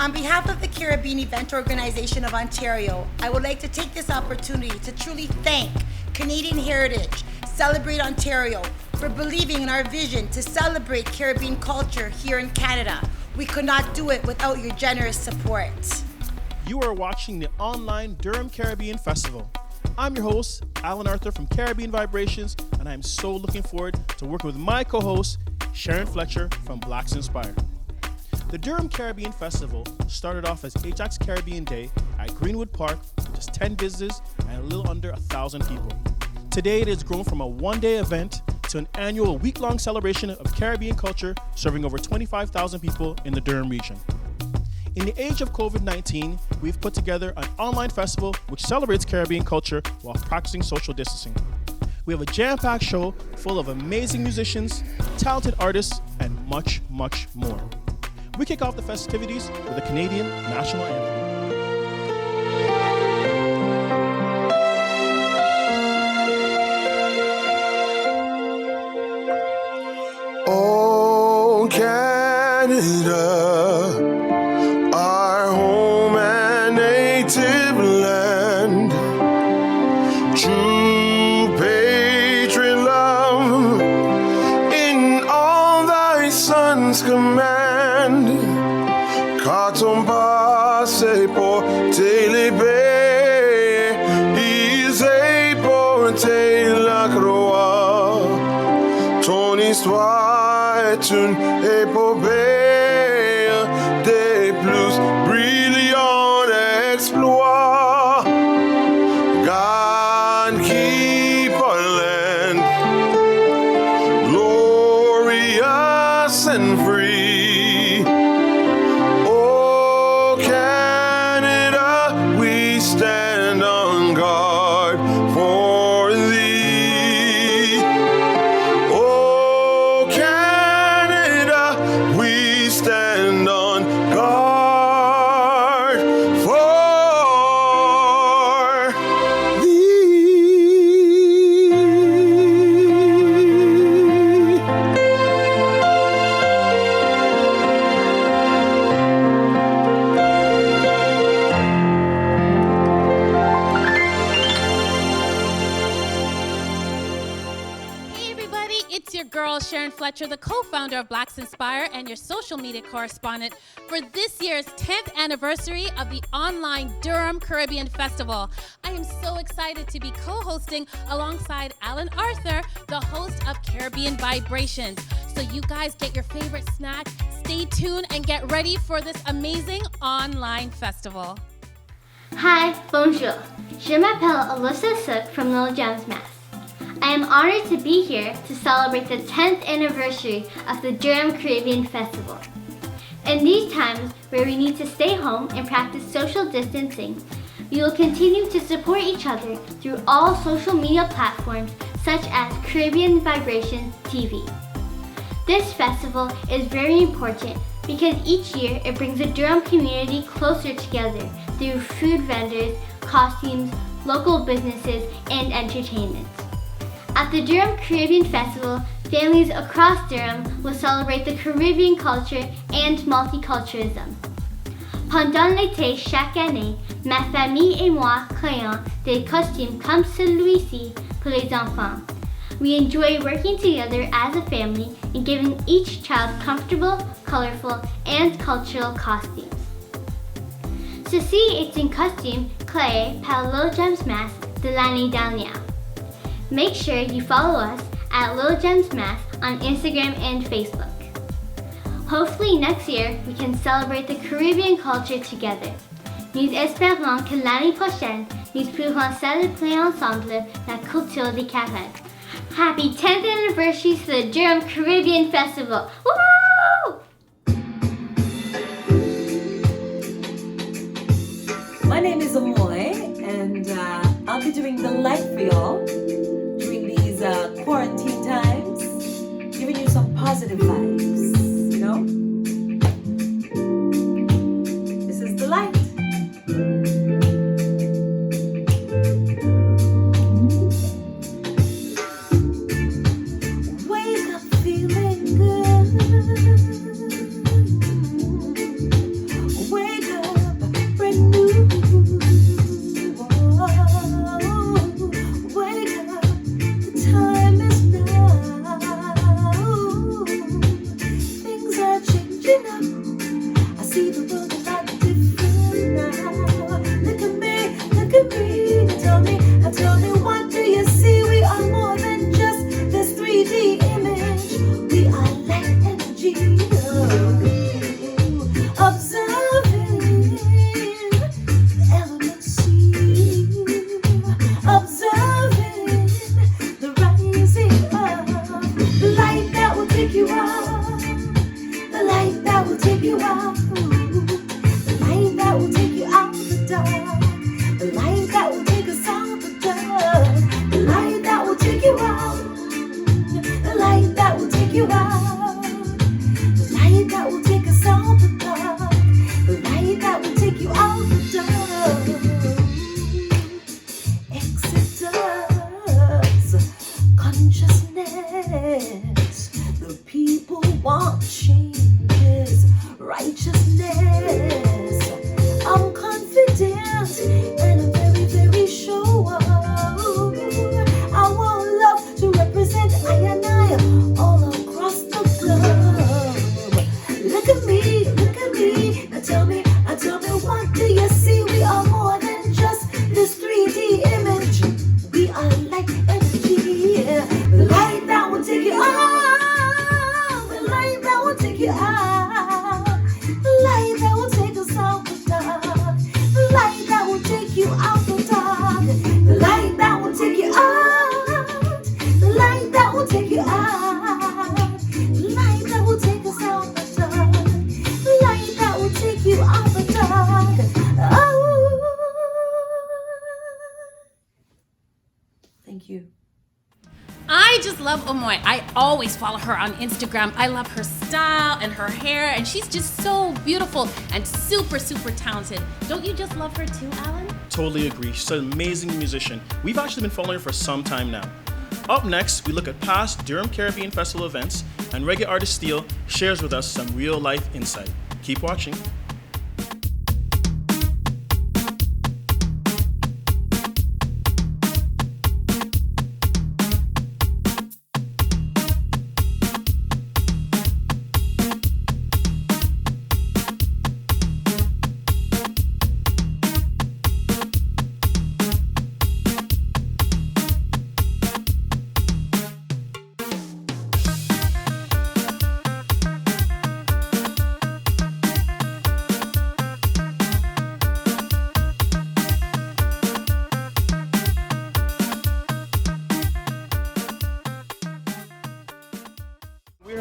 On behalf of the Caribbean Event Organization of Ontario, I would like to take this opportunity to truly thank Canadian Heritage, Celebrate Ontario, for believing in our vision to celebrate Caribbean culture here in Canada. We could not do it without your generous support. You are watching the online Durham Caribbean Festival. I'm your host, Alain from Caribbean Vibrations, and I'm so looking forward to working with my co-host, Sharon Fletcher from Blacks Inspired. The Durham Caribbean Festival started off as Ajax Caribbean Day at Greenwood Park with just 10 visitors and a little under 1,000 people. Today it has grown from a one-day event to an annual week-long celebration of Caribbean culture serving over 25,000 people in the Durham region. In the age of COVID-19, we've put together an online festival which celebrates Caribbean culture while practicing social distancing. We have a jam-packed show full of amazing musicians, talented artists, and much, much more. We kick off the festivities with the Canadian National Anthem. Oh, Canada, our home and native land, true patriot love, in all thy sons' command. Quand on passe porter l'épée, ils aient porté la croix. Ton histoire est une épopée des plus brillants exploits. God keep our land glorious and free. Oh, Canada, we stand on guard for thee. Oh, Canada, we stand on guard for thee. Hey everybody, it's your girl Sharon Fletcher, the co-founder of Blacks Inspire and your social media correspondent for this year's 10th anniversary of the online Durham Caribbean Festival. I am so excited to be co-hosting alongside Alan Arthur, the host of Caribbean Vibrations. So you guys get your favorite snack, stay tuned, and get ready for this amazing online festival. Hi, bonjour. Je m'appelle Alyssa Sook from Little Gems, Mass. I am honored to be here to celebrate the 10th anniversary of the Durham Caribbean Festival. In these times where we need to stay home and practice social distancing, we will continue to support each other through all social media platforms such as Caribbean Vibrations TV. This festival is very important because each year it brings the Durham community closer together through food vendors, costumes, local businesses, and entertainment. At the Durham Caribbean Festival, families across Durham will celebrate the Caribbean culture and multiculturalism. Pendant l'été chaque année, ma famille et moi créons des costumes comme celui-ci pour les enfants. We enjoy working together as a family and giving each child comfortable, colorful, and cultural costumes. Ceci est un costume créé par Little Gems Mass de l'année dernière. Make sure you follow us at Little Gems Mass on Instagram and Facebook. Hopefully next year we can celebrate the Caribbean culture together. Nous espérons que l'année prochaine nous pourrons célébrer ensemble la culture des Caraïbes. Happy 10th anniversary to the Durham Caribbean Festival! Woo! My name is Ammoye, and I'll be doing the light for y'all during these quarantine times, giving you some positive vibes, you know? This is the light. Wake up feeling good. Wake take you out. The light that will take us out the dark. The light that will take you out the dark. Exodus, consciousness. The people want changes, righteousness. I'm confident and I'm very, very sure. I want love to represent I and I all across the globe. Look at me, now tell me, what do you see? We are more than just this 3D image. We are like energy. The light that will take you out. The light that will take you out. The light that will take us out the dark. The light that will take you out the dark. The light that will take you out. The light that will take you out. The light that will take us out the dark. The light that will take you out the dark. Oh. Thank you. I just love Ammoye. I always follow her on Instagram. I love her style and her hair, and she's just so beautiful and super, super talented. Don't you just love her too, Alan? Totally agree. She's an amazing musician. We've actually been following her for some time now. Up next, we look at past Durham Caribbean Festival events, and reggae artist Steele shares with us some real-life insight. Keep watching.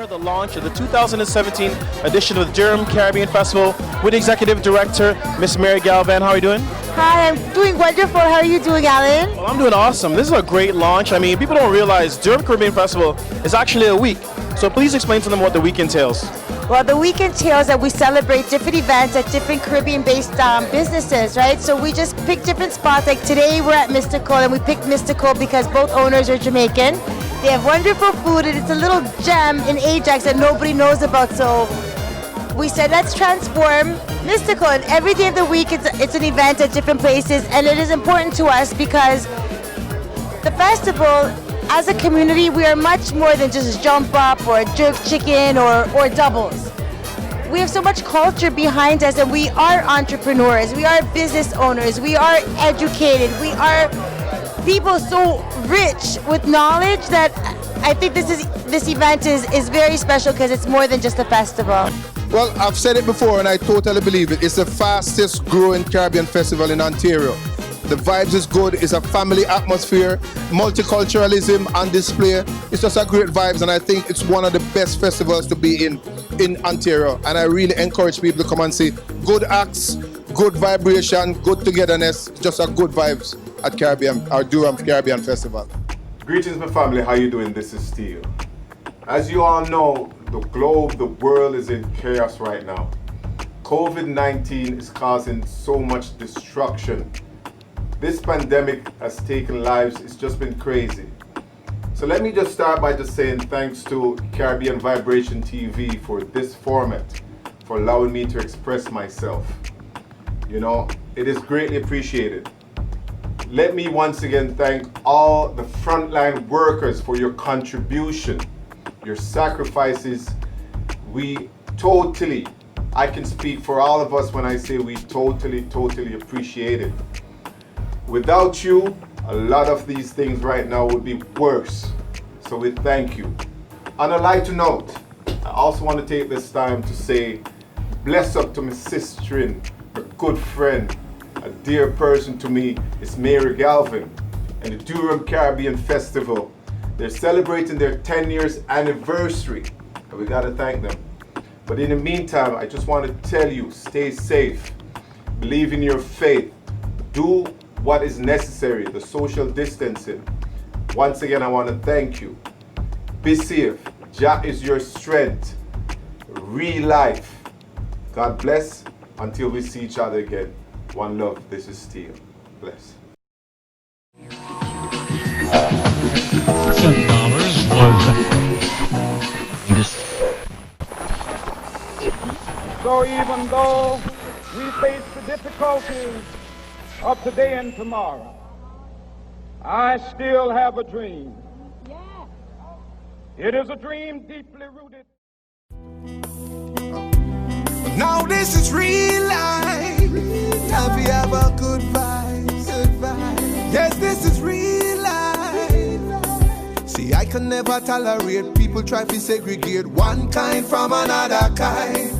The launch of the 2017 edition of the Durham Caribbean Festival with Executive Director Miss Mary Galvan. How are you doing? Hi, I'm doing wonderful. How are you doing, Alan? Well, I'm doing awesome. This is a great launch. I mean, people don't realize Durham Caribbean Festival is actually a week. So please explain to them what the week entails. Well, the week entails that we celebrate different events at different Caribbean-based businesses, right? So we just pick different spots. Like today we're at Mysticle, and we picked Mysticle because both owners are Jamaican. They have wonderful food, and it's a little gem in Ajax that nobody knows about. So we said, let's transform Mysticle. And every day of the week, it's an event at different places. And it is important to us because the festival, as a community, we are much more than just jump up or jerk chicken or doubles. We have so much culture behind us, and we are entrepreneurs, we are business owners, we are educated, we are people so rich with knowledge that I think this event is very special because it's more than just a festival. Well, I've said it before and I totally believe it. It's the fastest growing Caribbean festival in Ontario. The vibes is good, it's a family atmosphere, multiculturalism on display. It's just a great vibes, and I think it's one of the best festivals to be in Ontario. And I really encourage people to come and see good acts, good vibration, good togetherness, just a good vibes at Durham Caribbean Festival. Greetings, my family. How you doing? This is Steele. As you all know, the globe, the world is in chaos right now. COVID-19 is causing so much destruction. This pandemic has taken lives. It's just been crazy. So let me just start by just saying thanks to Caribbean Vibration TV for this format, for allowing me to express myself. You know, it is greatly appreciated. Let me once again thank all the frontline workers for your contribution, your sacrifices. I can speak for all of us when I say we totally appreciate it. Without you, a lot of these things right now would be worse. So we thank you. On a lighter note, I also want to take this time to say, bless up to my sister, a good friend, a dear person to me, is Mary Galvan and the Durham Caribbean Festival. They're celebrating their 10 years anniversary, and we gotta thank them. But in the meantime, I just want to tell you, stay safe, believe in your faith, do what is necessary, the social distancing. Once again, I want to thank you. Be safe, Jah is your strength. Real life. God bless. Until we see each other again. One love. This is Steele. Bless. So even though we face the difficulties of today and tomorrow, I still have a dream. It is a dream deeply rooted. Now this is real life. Have you ever good vibes? Yes, this is real life. See, I can never tolerate people try to segregate one kind from another kind.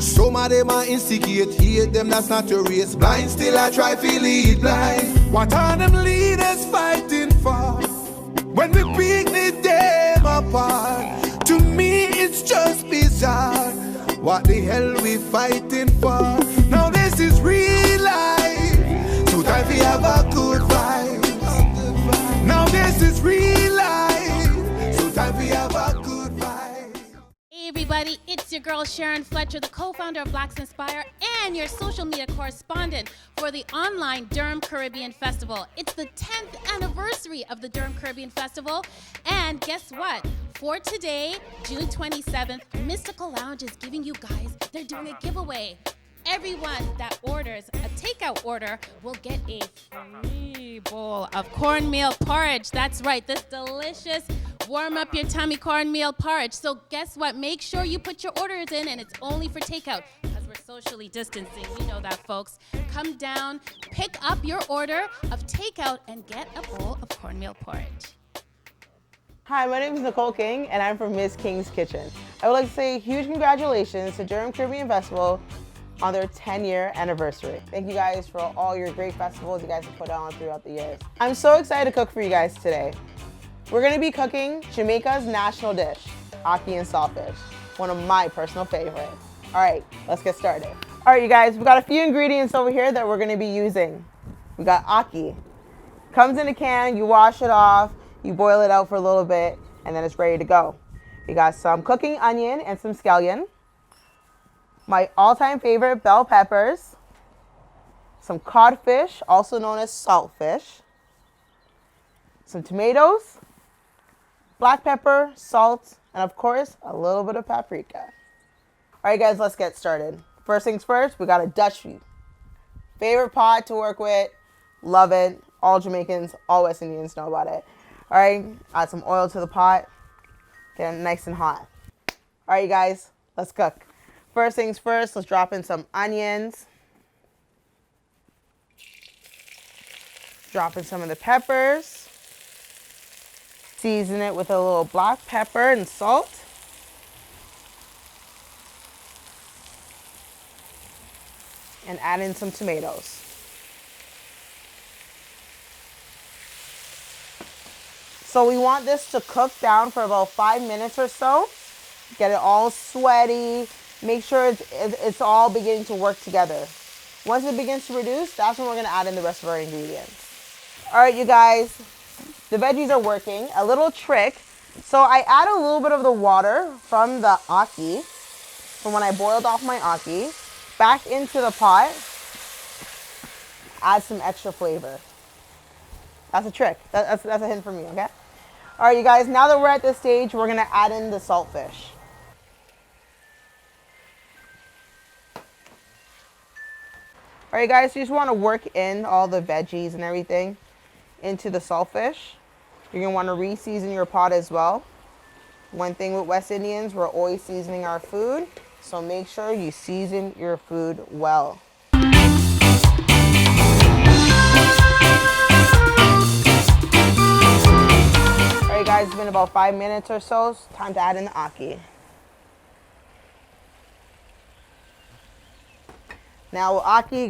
Some of them are instigate, hate them, that's not your race. Blind, still I try to lead blind. What are them leaders fighting for? When we picnic them apart, to me it's just bizarre. What the hell we fighting for? Now this is real life. So time we have a good vibes. Now this is real life. So time we have a good vibes. Hey everybody, it's your girl Sharon Fletcher, the co-founder of Blacks Inspire and your social media correspondent for the online Durham Caribbean Festival. It's the 10th anniversary of the Durham Caribbean Festival, and guess what? For today, June 27th, Mysticle Lounge is giving you guys, they're doing a giveaway. Everyone that orders a takeout order will get a free bowl of cornmeal porridge. That's right, this delicious warm up your tummy cornmeal porridge. So guess what? Make sure you put your orders in, and it's only for takeout because we're socially distancing. You know that, folks. Come down, pick up your order of takeout, and get a bowl of cornmeal porridge. Hi, my name is Nicole King, and I'm from Miss King's Kitchen. I would like to say huge congratulations to Durham Caribbean Festival on their 10-year anniversary. Thank you guys for all your great festivals you guys have put on throughout the years. I'm so excited to cook for you guys today. We're gonna be cooking Jamaica's national dish, ackee and saltfish, one of my personal favorites. All right, let's get started. All right, you guys, we've got a few ingredients over here that we're gonna be using. We got ackee. Comes in a can, you wash it off, you boil it out for a little bit, and then it's ready to go. We got some cooking onion and some scallion. My all-time favorite, bell peppers. Some codfish, also known as saltfish. Some tomatoes, black pepper, salt, and of course, a little bit of paprika. All right, guys, let's get started. First things first, we got a Dutch favorite pot to work with. Love it. All Jamaicans, all West Indians know about it. All right, add some oil to the pot. Get it nice and hot. All right, you guys, let's cook. First things first, let's drop in some onions. Drop in some of the peppers. Season it with a little black pepper and salt. And add in some tomatoes. So we want this to cook down for about 5 minutes or so. Get it all sweaty. Make sure it's all beginning to work together. Once it begins to reduce, that's when we're gonna add in the rest of our ingredients. All right, you guys, the veggies are working. A little trick. So I add a little bit of the water from the ackee, from when I boiled off my ackee, back into the pot. Add some extra flavor. That's a trick. That's a hint from me, okay? All right, you guys, now that we're at this stage, we're gonna add in the saltfish. All right, guys, so you just wanna work in all the veggies and everything into the saltfish. You're gonna wanna re-season your pot as well. One thing with West Indians, we're always seasoning our food, so make sure you season your food well. All right, guys, it's been about 5 minutes or so. It's time to add in the ackee. Now, with ackee, you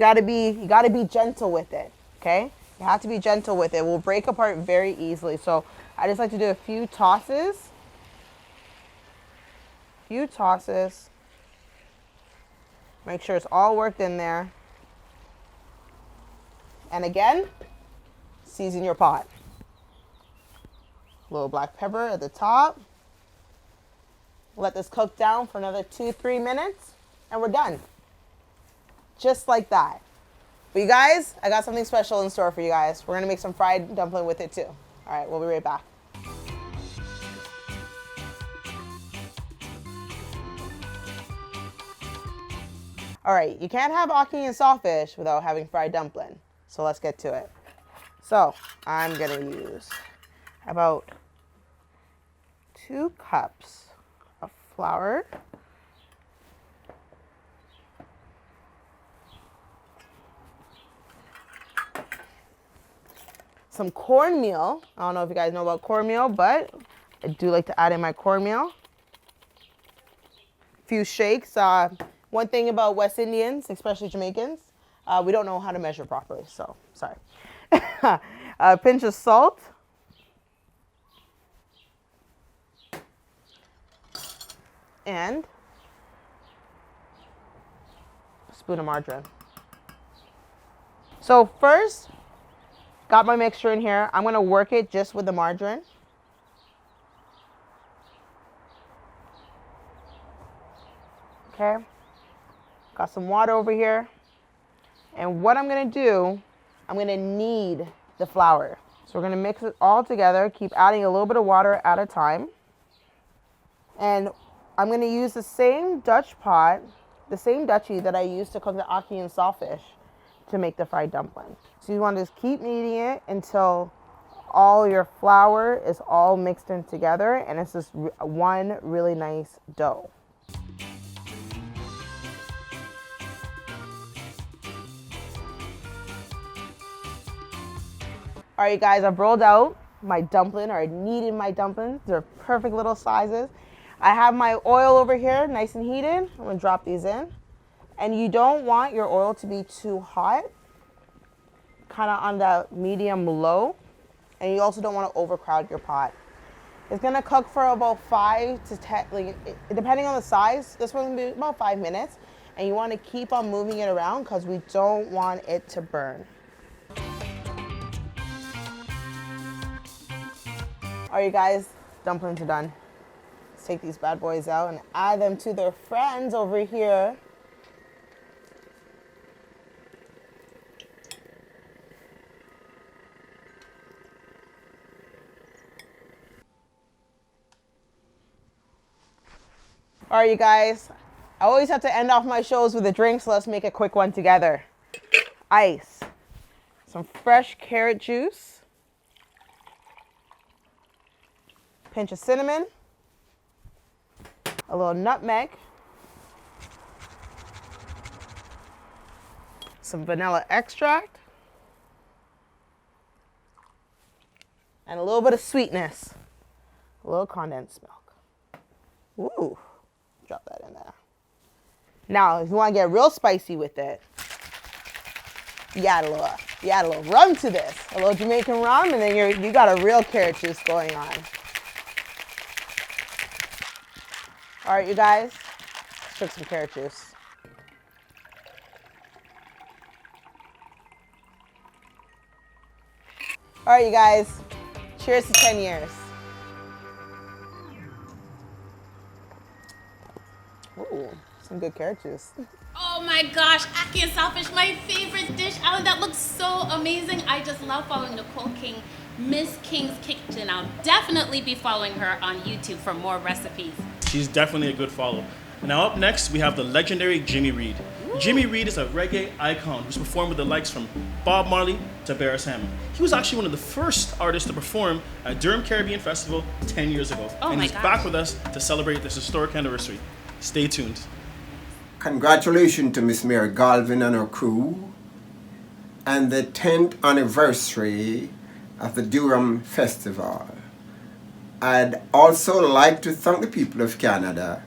gotta be gentle with it, okay? You have to be gentle with it. It will break apart very easily. So I just like to do a few tosses. Make sure it's all worked in there. And again, season your pot. A little black pepper at the top. Let this cook down for another 2-3 minutes, and we're done. Just like that. But you guys, I got something special in store for you guys. We're gonna make some fried dumpling with it too. All right, we'll be right back. All right, you can't have ackee and saltfish without having fried dumpling. So let's get to it. So I'm gonna use about 2 cups of flour. Some cornmeal. I don't know if you guys know about cornmeal, but I do like to add in my cornmeal. A few shakes. One thing about West Indians, especially Jamaicans, we don't know how to measure properly, so sorry. A pinch of salt. And a spoon of margarine. So first, got my mixture in here. I'm gonna work it just with the margarine. Okay. Got some water over here. And what I'm gonna do, I'm gonna knead the flour. So we're gonna mix it all together, keep adding a little bit of water at a time. And I'm gonna use the same Dutch pot, the same Dutchie that I used to cook the ackee and saltfish to make the fried dumpling. So you wanna just keep kneading it until all your flour is all mixed in together and it's just one really nice dough. All right, guys, I've rolled out my dumpling, or I kneaded my dumplings. They're perfect little sizes. I have my oil over here, nice and heated. I'm gonna drop these in. And you don't want your oil to be too hot, kind of on the medium low. And you also don't want to overcrowd your pot. It's gonna cook for about 5 to 10, like, depending on the size, this one's gonna be about 5 minutes. And you wanna keep on moving it around because we don't want it to burn. All right, you guys, dumplings are done. Let's take these bad boys out and add them to their friends over here. All right, you guys, I always have to end off my shows with a drink, so let's make a quick one together. Ice, some fresh carrot juice, pinch of cinnamon, a little nutmeg, some vanilla extract, and a little bit of sweetness, a little condensed milk. Ooh, drop that in there. Now, if you want to get real spicy with it, you add a little rum to this, a little Jamaican rum, and then you got a real carrot juice going on. All right, you guys, let's drink some carrot juice. All right, you guys, cheers to 10 years. Ooh, some good carrot juice. Oh my gosh, ackee and saltfish, my favorite dish. Alan, that looks so amazing. I just love following Nicole King, Miss King's Kitchen. I'll definitely be following her on YouTube for more recipes. She's definitely a good follow. Now up next, we have the legendary Jimmy Reid. Jimmy Reid is a reggae icon who's performed with the likes from Bob Marley to Barris Hammond. He was actually one of the first artists to perform at Durham Caribbean Festival 10 years ago. And he's back with us to celebrate this historic anniversary. Stay tuned. Congratulations to Miss Mary Galvan and her crew and the 10th anniversary of the Durham Festival. I'd also like to thank the people of Canada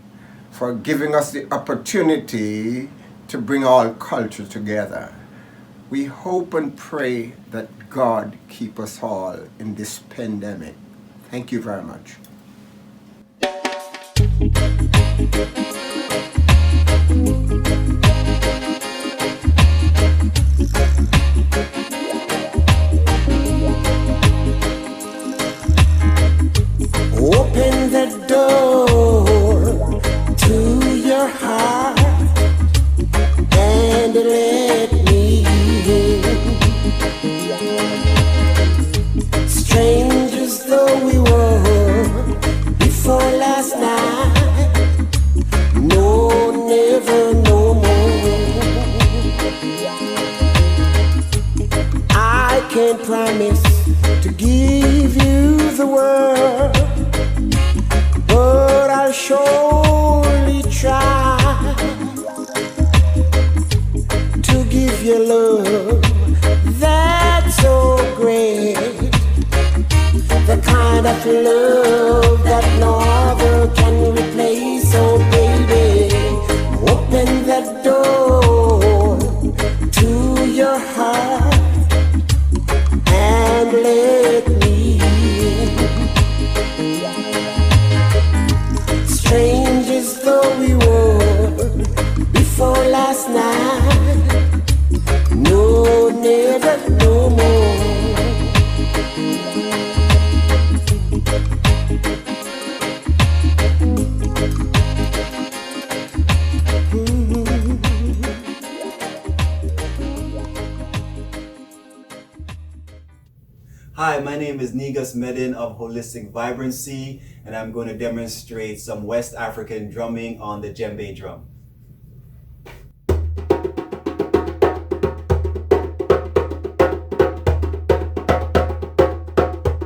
for giving us the opportunity to bring all culture together. We hope and pray that God keep us all in this pandemic. Thank you very much. Open the door love that no other can replace. Oh baby, open that door to your heart and let me in. Strangers though we were before last night, no, never, no more. Hi, my name is Negus Medhin of Holistic Vibrancy, and I'm going to demonstrate some West African drumming on the djembe drum.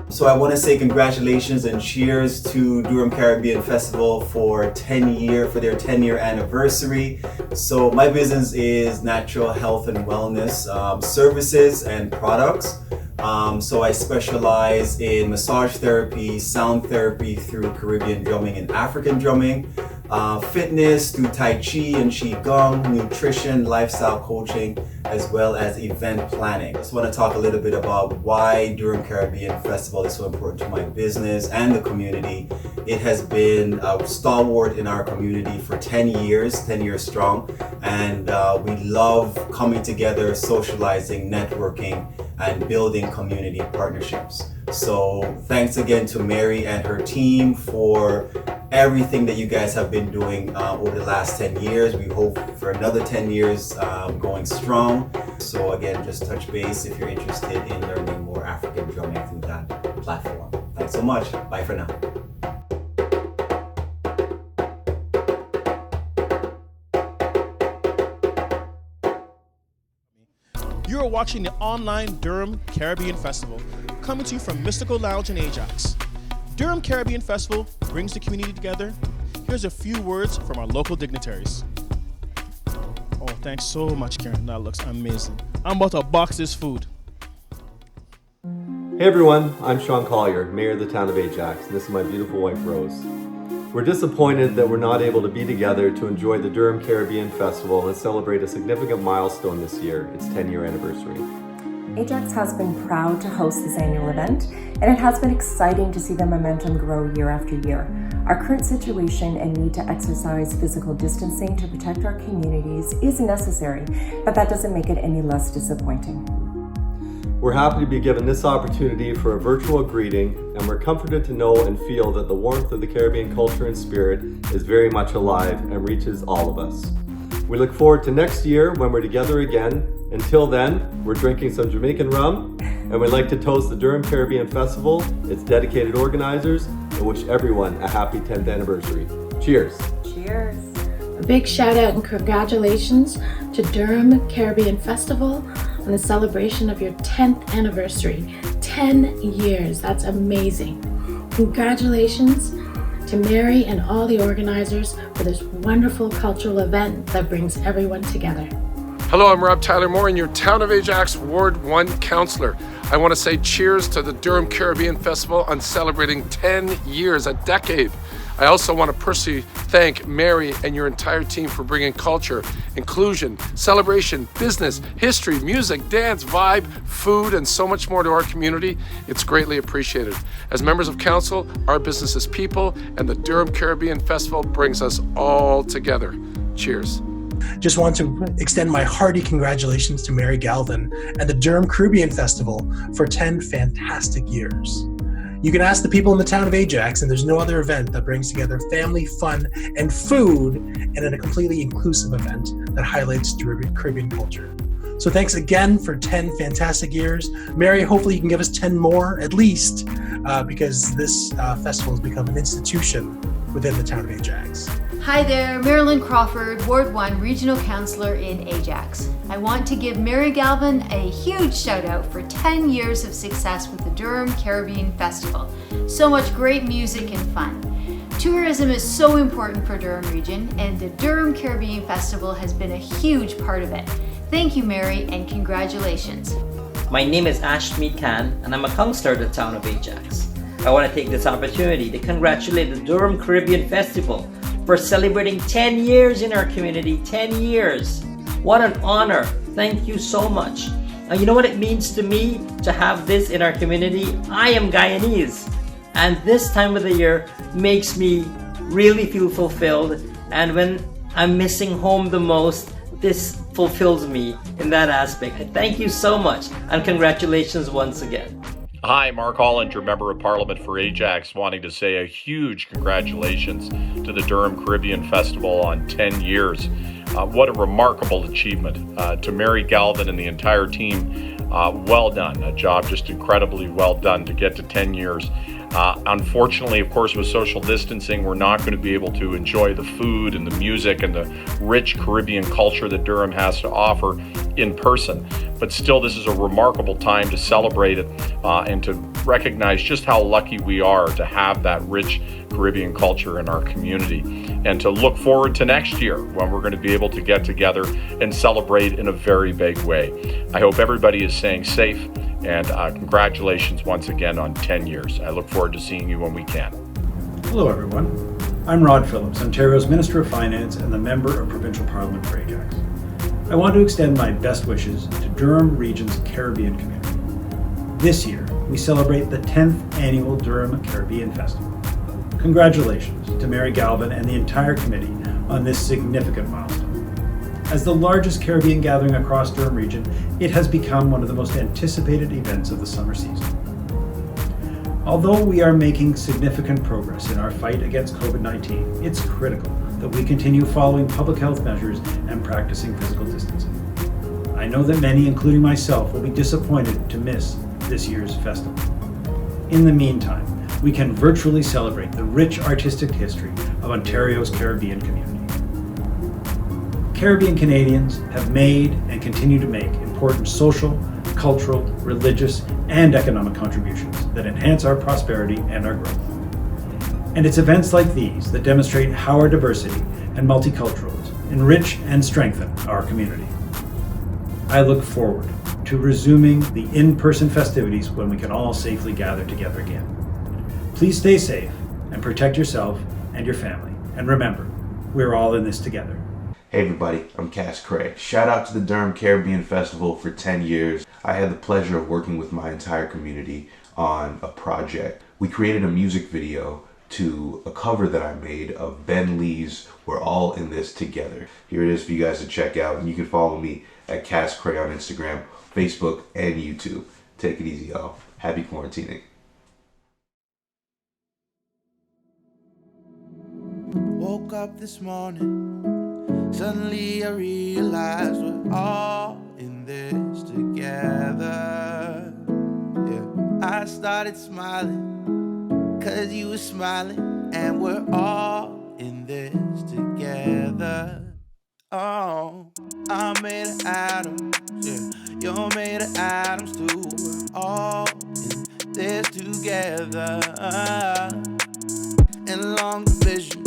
So I want to say congratulations and cheers to Durham Caribbean Festival for their 10-year anniversary. So my business is natural health and wellness services and products. So I specialize in massage therapy, sound therapy through Caribbean drumming and African drumming, fitness through Tai Chi and Qigong, nutrition, lifestyle coaching, as well as event planning. I just want to talk a little bit about why Durham Caribbean Festival is so important to my business and the community. It has been a stalwart in our community for 10 years strong, and we love coming together, socializing, networking, and building community partnerships. So thanks again to Mary and her team for everything that you guys have been doing over the last 10 years. We hope for another 10 years going strong. So again, just touch base if you're interested in learning more African drumming through that platform. Thanks so much. Bye for now. You are watching the online Durham Caribbean Festival, coming to you from Mysticle Lounge in Ajax. Durham Caribbean Festival brings the community together. Here's a few words from our local dignitaries. Oh, thanks so much, Karen. That looks amazing. I'm about to box this food. Hey everyone, I'm Sean Collier, Mayor of the town of Ajax, and this is my beautiful wife Rose. We're disappointed that we're not able to be together to enjoy the Durham Caribbean Festival and celebrate a significant milestone this year, its 10-year anniversary. Ajax has been proud to host this annual event, and it has been exciting to see the momentum grow year after year. Our current situation and need to exercise physical distancing to protect our communities is necessary, but that doesn't make it any less disappointing. We're happy to be given this opportunity for a virtual greeting, and we're comforted to know and feel that the warmth of the Caribbean culture and spirit is very much alive and reaches all of us. We look forward to next year when we're together again. Until then, we're drinking some Jamaican rum, and we'd like to toast the Durham Caribbean Festival, its dedicated organizers, and wish everyone a happy 10th anniversary. Cheers. Cheers. A big shout out and congratulations to Durham Caribbean Festival on the celebration of your 10th anniversary. 10 years, that's amazing. Congratulations to Mary and all the organizers for this wonderful cultural event that brings everyone together. Hello, I'm Rob Tyler Moore, and your Town of Ajax Ward 1 Councillor. I want to say cheers to the Durham Caribbean Festival on celebrating 10 years, a decade. I also want to personally thank Mary and your entire team for bringing culture, inclusion, celebration, business, history, music, dance, vibe, food, and so much more to our community. It's greatly appreciated. As members of council, our business is people, and the Durham Caribbean Festival brings us all together. Cheers. Just want to extend my hearty congratulations to Mary Galvan and the Durham Caribbean Festival for 10 fantastic years. You can ask the people in the town of Ajax, and there's no other event that brings together family, fun, and food, and in a completely inclusive event that highlights Caribbean culture. So thanks again for 10 fantastic years. Mary, hopefully you can give us 10 more at least, because this festival has become an institution within the town of Ajax. Hi there, Marilyn Crawford, Ward 1 Regional Councillor in Ajax. I want to give Mary Galvan a huge shout out for 10 years of success with the Durham Caribbean Festival. So much great music and fun. Tourism is so important for Durham region, and the Durham Caribbean Festival has been a huge part of it. Thank you, Mary, and congratulations. My name is Ashmeet Khan, and I'm a councillor of the town of Ajax. I want to take this opportunity to congratulate the Durham Caribbean Festival for celebrating 10 years in our community. 10 years. What an honor. Thank you so much. And you know what it means to me to have this in our community? I am Guyanese, and this time of the year makes me really feel fulfilled. And when I'm missing home the most, this fulfills me in that aspect. Thank you so much, and congratulations once again. Hi, Mark Hollinger, Member of Parliament for Ajax, wanting to say a huge congratulations to the Durham Caribbean Festival on 10 years. What a remarkable achievement. To Mary Galvan and the entire team, well done. A job just incredibly well done to get to 10 years. Unfortunately, of course, with social distancing, we're not going to be able to enjoy the food and the music and the rich Caribbean culture that Durham has to offer in person. But still, this is a remarkable time to celebrate it and to recognize just how lucky we are to have that rich Caribbean culture in our community, and to look forward to next year when we're going to be able to get together and celebrate in a very big way. I hope everybody is staying safe, and congratulations once again on 10 years. I look forward to seeing you when we can. Hello everyone, I'm Rod Phillips, Ontario's Minister of Finance and the Member of Provincial Parliament for Ajax. I want to extend my best wishes to Durham Region's Caribbean community. This year, we celebrate the 10th annual Durham Caribbean Festival. Congratulations to Mary Galvan and the entire committee on this significant milestone. As the largest Caribbean gathering across Durham Region, it has become one of the most anticipated events of the summer season. Although we are making significant progress in our fight against COVID-19, it's critical that we continue following public health measures and practicing physical distancing. I know that many, including myself, will be disappointed to miss this year's festival. In the meantime, we can virtually celebrate the rich artistic history of Ontario's Caribbean community. Caribbean Canadians have made and continue to make important social, cultural, religious, and economic contributions that enhance our prosperity and our growth. And it's events like these that demonstrate how our diversity and multiculturalism enrich and strengthen our community. I look forward to resuming the in-person festivities when we can all safely gather together again. Please stay safe and protect yourself and your family. And remember, we're all in this together. Hey everybody, I'm Cass Cray. Shout out to the Durham Caribbean Festival for 10 years. I had the pleasure of working with my entire community on a project. We created a music video to a cover that I made of Ben Lee's We're All in This Together. Here it is for you guys to check out, and you can follow me at Cass Cray on Instagram, Facebook, and YouTube. Take it easy, y'all. Happy quarantining. Woke up this morning, suddenly I realized we're all in this together. Yeah, I started smiling, cause you were smiling, and we're all in this together. Oh, I'm made of atoms, yeah, you're made of atoms too. We're all in this together. And long division,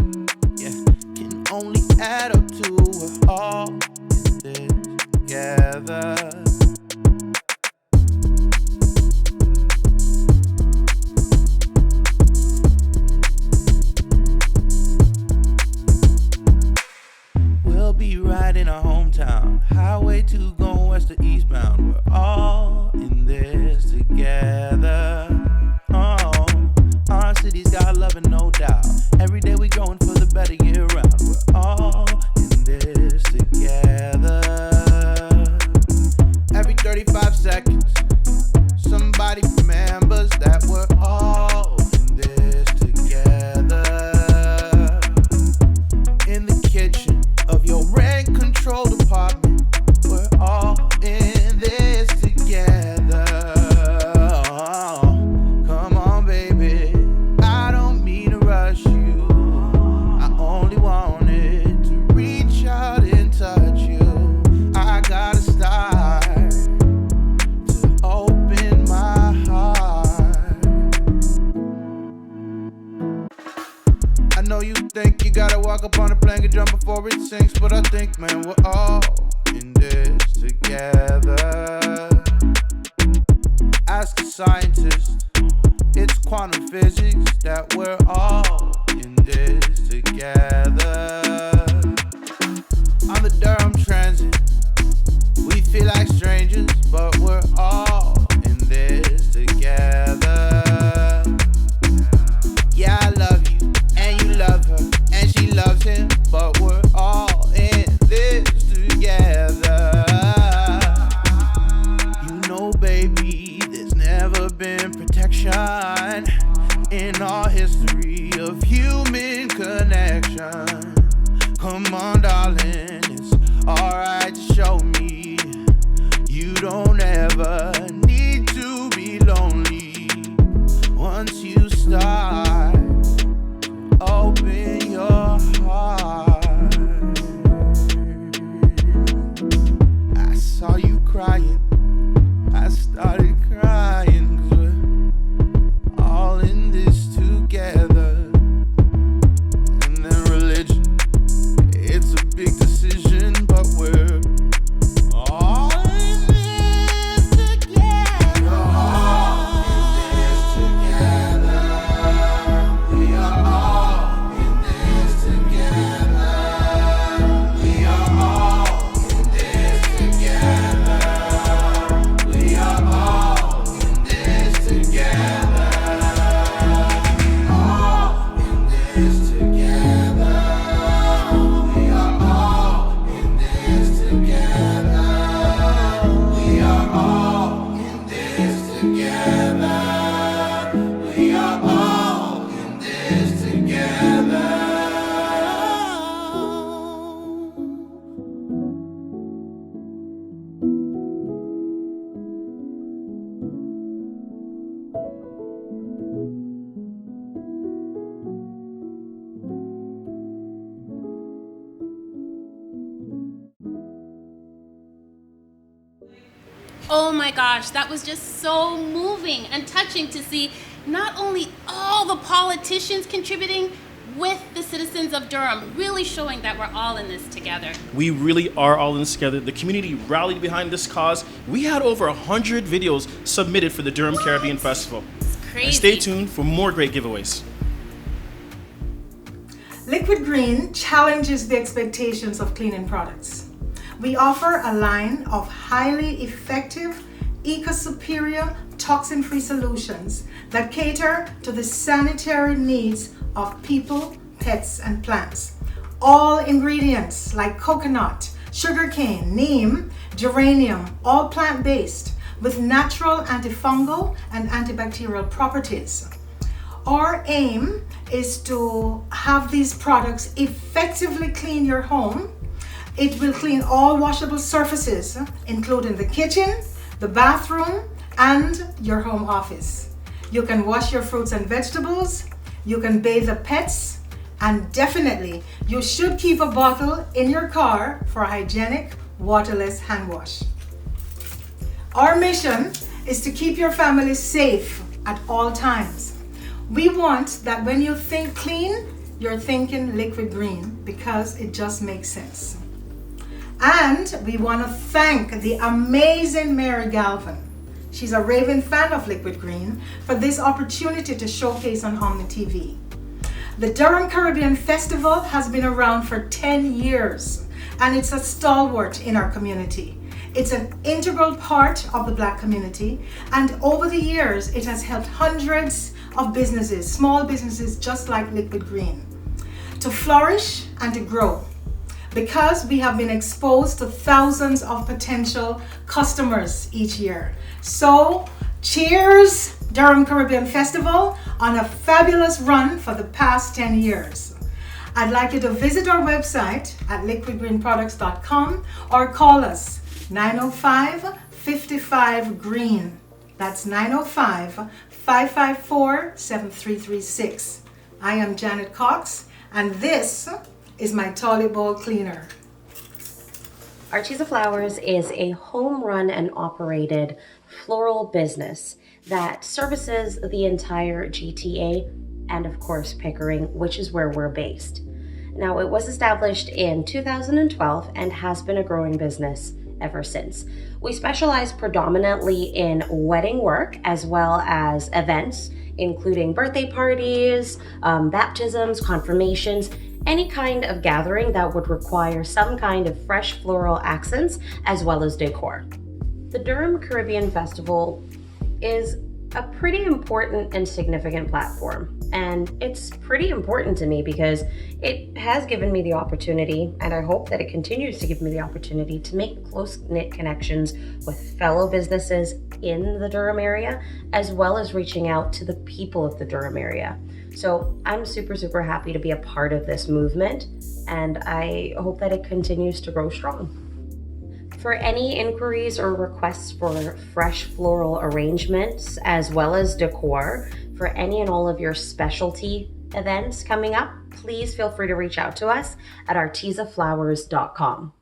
yeah, can only add up to we're all in this together. We'll be right in our hometown, highway 2 going west to eastbound. We're all in this together. Oh, our city's got love and no doubt. Every day we growing for the better year round. We're all in this together. Every 35 seconds, somebody remembers that we're all in this together. In the kitchen of your rent control department, we're all in this together. Oh, come on, baby. I don't mean to rush you. I only wanted to reach out and touch you. I gotta start to open my heart. I know you think you gotta walk up on a plane and jump before it sinks, but I think, man, we're all in this together. Ask a scientist, It's quantum physics that we're all in this together. On the Durham Transit, we feel like strangers, but we're all in this together. Yeah, I love you, and you love her, and she loves him, but we're all in this together. You know, baby, there's never been protection in our history of human connection. Come on, darling, it's alright to show me you don't ever need to be lonely. Once you start, open your heart. I saw you crying, I started crying, 'cause we're all in this together. And then religion, it's a big decision, but we're all in this together. All in this together. We are all in this together. We are all in this together. We are all in this together. All in this together. We are all in this together. We are all in this together. We are all in this together. Oh my gosh, that was just so moving and touching to see not only all the politicians contributing with the citizens of Durham, really showing that we're all in this together. We really are all in this together. The community rallied behind this cause. We had over 100 videos submitted for the Durham Caribbean Festival. It's crazy. And stay tuned for more great giveaways. Liquid Green challenges the expectations of cleaning products. We offer a line of highly effective, eco-superior, toxin-free solutions that cater to the sanitary needs of people, pets, and plants. All ingredients like coconut, sugarcane, neem, geranium, all plant-based with natural antifungal and antibacterial properties. Our aim is to have these products effectively clean your home. It will clean all washable surfaces, including the kitchen, the bathroom, and your home office. You can wash your fruits and vegetables, you can bathe the pets, and definitely you should keep a bottle in your car for a hygienic, waterless hand wash. Our mission is to keep your family safe at all times. We want that when you think clean, you're thinking Liquid Green because it just makes sense. And we want to thank the amazing Mary Galvan. She's a raving fan of Liquid Green for this opportunity to showcase on Omni TV. The Durham Caribbean Festival has been around for 10 years and it's a stalwart in our community. It's an integral part of the Black community, and over the years it has helped hundreds of businesses, small businesses just like Liquid Green, to flourish and to grow, because we have been exposed to thousands of potential customers each year. So cheers, Durham Caribbean Festival, on a fabulous run for the past 10 years. I'd like you to visit our website at liquidgreenproducts.com or call us 905-55-GREEN. That's 905-554-7336. I am Janet Cox, and this is my toilet bowl cleaner. Archie's of Flowers is a home-run and operated floral business that services the entire GTA and of course Pickering, which is where we're based. Now, it was established in 2012 and has been a growing business ever since. We specialize predominantly in wedding work as well as events, including birthday parties, baptisms, confirmations, any kind of gathering that would require some kind of fresh floral accents as well as decor. The Durham Caribbean Festival is a pretty important and significant platform, and it's pretty important to me because it has given me the opportunity, and I hope that it continues to give me the opportunity to make close-knit connections with fellow businesses in the Durham area, as well as reaching out to the people of the Durham area. So I'm super happy to be a part of this movement, and I hope that it continues to grow strong. For any inquiries or requests for fresh floral arrangements as well as decor for any and all of your specialty events coming up, please feel free to reach out to us at artesaflowers.com.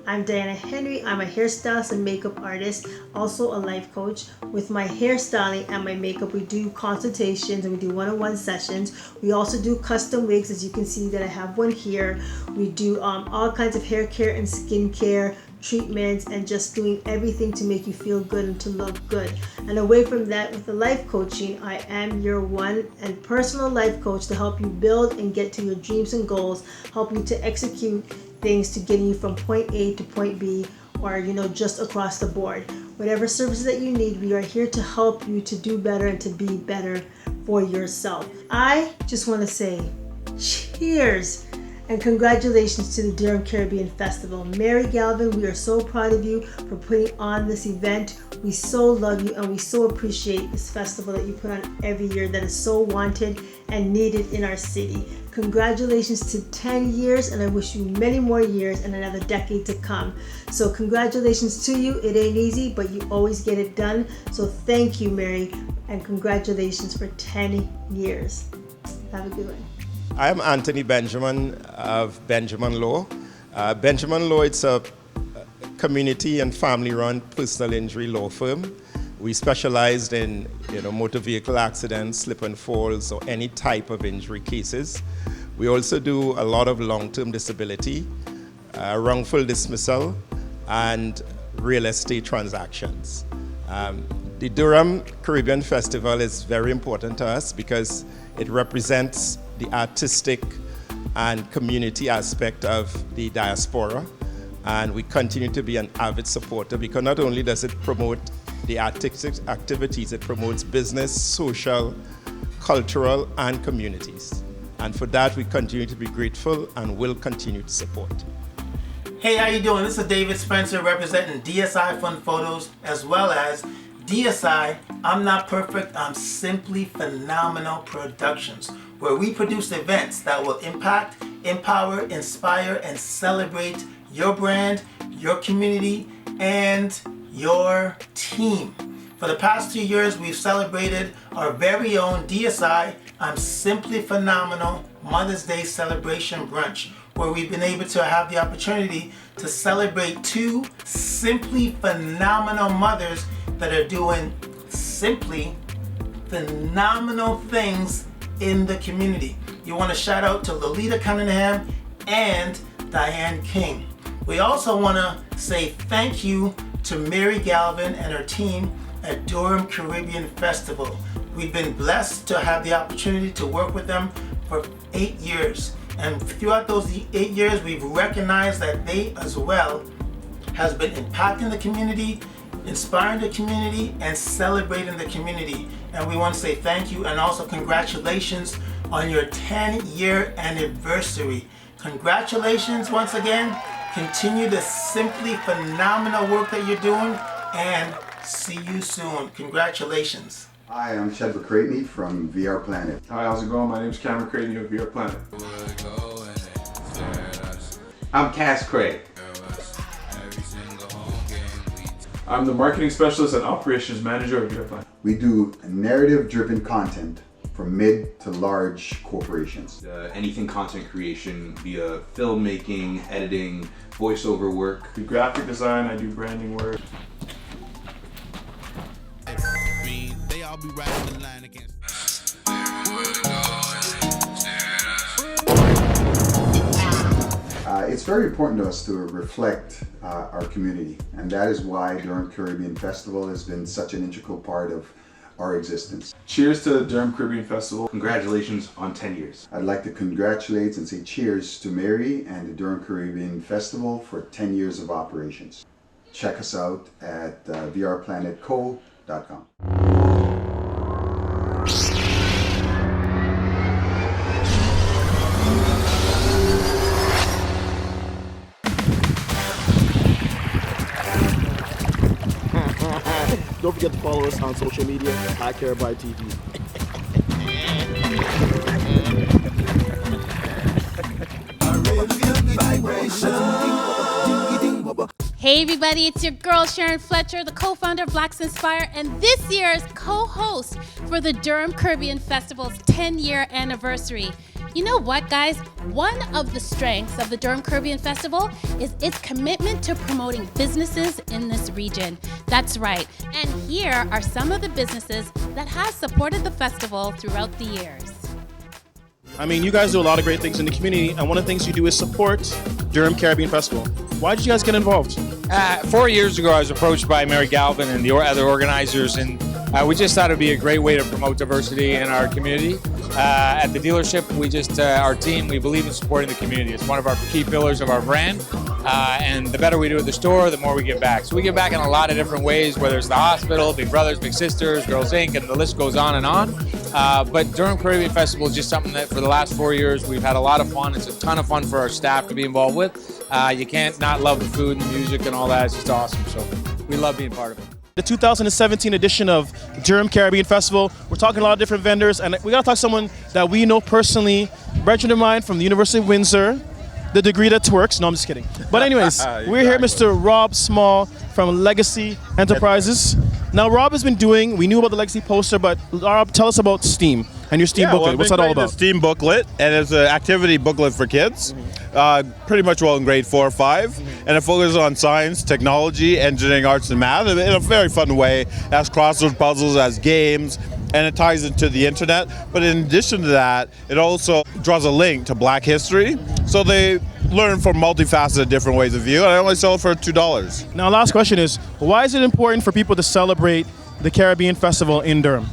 I'm Diana Henry. I'm a hairstylist and makeup artist, also a life coach. With my hairstyling and my makeup, we do consultations and we do one-on-one sessions. We also do custom wigs, as you can see that I have one here. We do all kinds of hair care and skin care treatments, and just doing everything to make you feel good and to look good. And away from that, with the life coaching, I am your one and personal life coach to help you build and get to your dreams and goals, help you to execute things to getting you from point A to point B, or just across the board. Whatever services that you need, we are here to help you to do better and to be better for yourself. I just want to say cheers and congratulations to the Durham Caribbean Festival. Mary Galvan, we are so proud of you for putting on this event. We so love you and we so appreciate this festival that you put on every year that is so wanted and needed in our city. Congratulations to 10 years, and I wish you many more years and another decade to come. So congratulations to you. It ain't easy, but you always get it done. So thank you, Mary, and congratulations for 10 years. Have a good one. I'm Anthony Benjamin of Benjamin Law. Benjamin Law, it's a community and family-run personal injury law firm. We specialized in motor vehicle accidents, slip and falls, or any type of injury cases. We also do a lot of long-term disability, wrongful dismissal, and real estate transactions. The Durham Caribbean Festival is very important to us because it represents the artistic and community aspect of the diaspora, and we continue to be an avid supporter because not only does it promote the artistic activities, it promotes business, social, cultural, and communities. And for that, we continue to be grateful and will continue to support. Hey, how you doing? This is David Spencer representing DSI Fun Photos as well as DSI, I'm Not Perfect, I'm Simply Phenomenal Productions, where we produce events that will impact, empower, inspire, and celebrate your brand, your community, and your team. For the past 2 years, we've celebrated our very own DSI, I'm Simply Phenomenal Mother's Day Celebration Brunch, where we've been able to have the opportunity to celebrate 2 simply phenomenal mothers that are doing simply phenomenal things in the community. You want to shout out to Lolita Cunningham and Diane King. We also want to say thank you to Mary Galvan and her team at Durham Caribbean Festival. We've been blessed to have the opportunity to work with them for 8 years. And throughout those 8 years, we've recognized that they as well has been impacting the community, inspiring the community, and celebrating the community. And we want to say thank you and also congratulations on your 10-year anniversary. Congratulations once again. Continue the simply phenomenal work that you're doing, and see you soon. Congratulations. Hi, I'm Chadwick Cratney from VR Planet. Hi, how's it going? My name's Cameron Cratney of VR Planet. I'm Cass Craig. I'm the marketing specialist and operations manager of VR Planet. We do narrative-driven content for mid to large corporations. Anything content creation via filmmaking, editing, voiceover work. Do graphic design, I do branding work. I'll be riding the line against. It's very important to us to reflect our community, and that is why Durham Caribbean Festival has been such an integral part of our existence. Cheers to the Durham Caribbean Festival. Congratulations on 10 years. I'd like to congratulate and say cheers to Mary and the Durham Caribbean Festival for 10 years of operations. Check us out at vrplanetco.com. Don't forget to follow us on social media at Caribbean TV. Hey everybody, it's your girl Sharon Fletcher, the co-founder of Blacks Inspire, and this year's co-host for the Durham Caribbean Festival's 10-year anniversary. You know what, guys? One of the strengths of the Durham Caribbean Festival is its commitment to promoting businesses in this region. That's right. And here are some of the businesses that have supported the festival throughout the years. I mean, you guys do a lot of great things in the community, and one of the things you do is support Durham Caribbean Festival. Why did you guys get involved? 4 years ago, I was approached by Mary Galvan and the other organizers, and we just thought it'd be a great way to promote diversity in our community. At the dealership, our team, we believe in supporting the community. It's one of our key pillars of our brand, and the better we do at the store, the more we give back. So we give back in a lot of different ways, whether it's the hospital, Big Brothers, Big Sisters, Girls Inc., and the list goes on and on. But Durham Caribbean Festival is just something that for the last 4 years, we've had a lot of fun. It's a ton of fun for our staff to be involved with. You can't not love the food and the music and all that. It's just awesome. So we love being part of it. The 2017 edition of Durham Caribbean Festival, we're talking to a lot of different vendors, and we gotta talk to someone that we know personally, brethren of mine from the University of Windsor, the degree that twerks. No, I'm just kidding. But anyways, We're here, Mr. Rob Small from Legacy Enterprises. Now, Rob has been doing, we knew about the Legacy poster, but Rob, tell us about STEAM and your STEAM booklet. What's that all about? The STEAM booklet, and it's an activity booklet for kids, pretty much in grade 4 or 5, and it focuses on science, technology, engineering, arts, and math in a very fun way. It has crossword puzzles, has games, and it ties into the internet. But in addition to that, it also draws a link to Black history, so they learn from multifaceted different ways of view, and I only sell it for $2. Now, last question is, why is it important for people to celebrate the Caribbean Festival in Durham?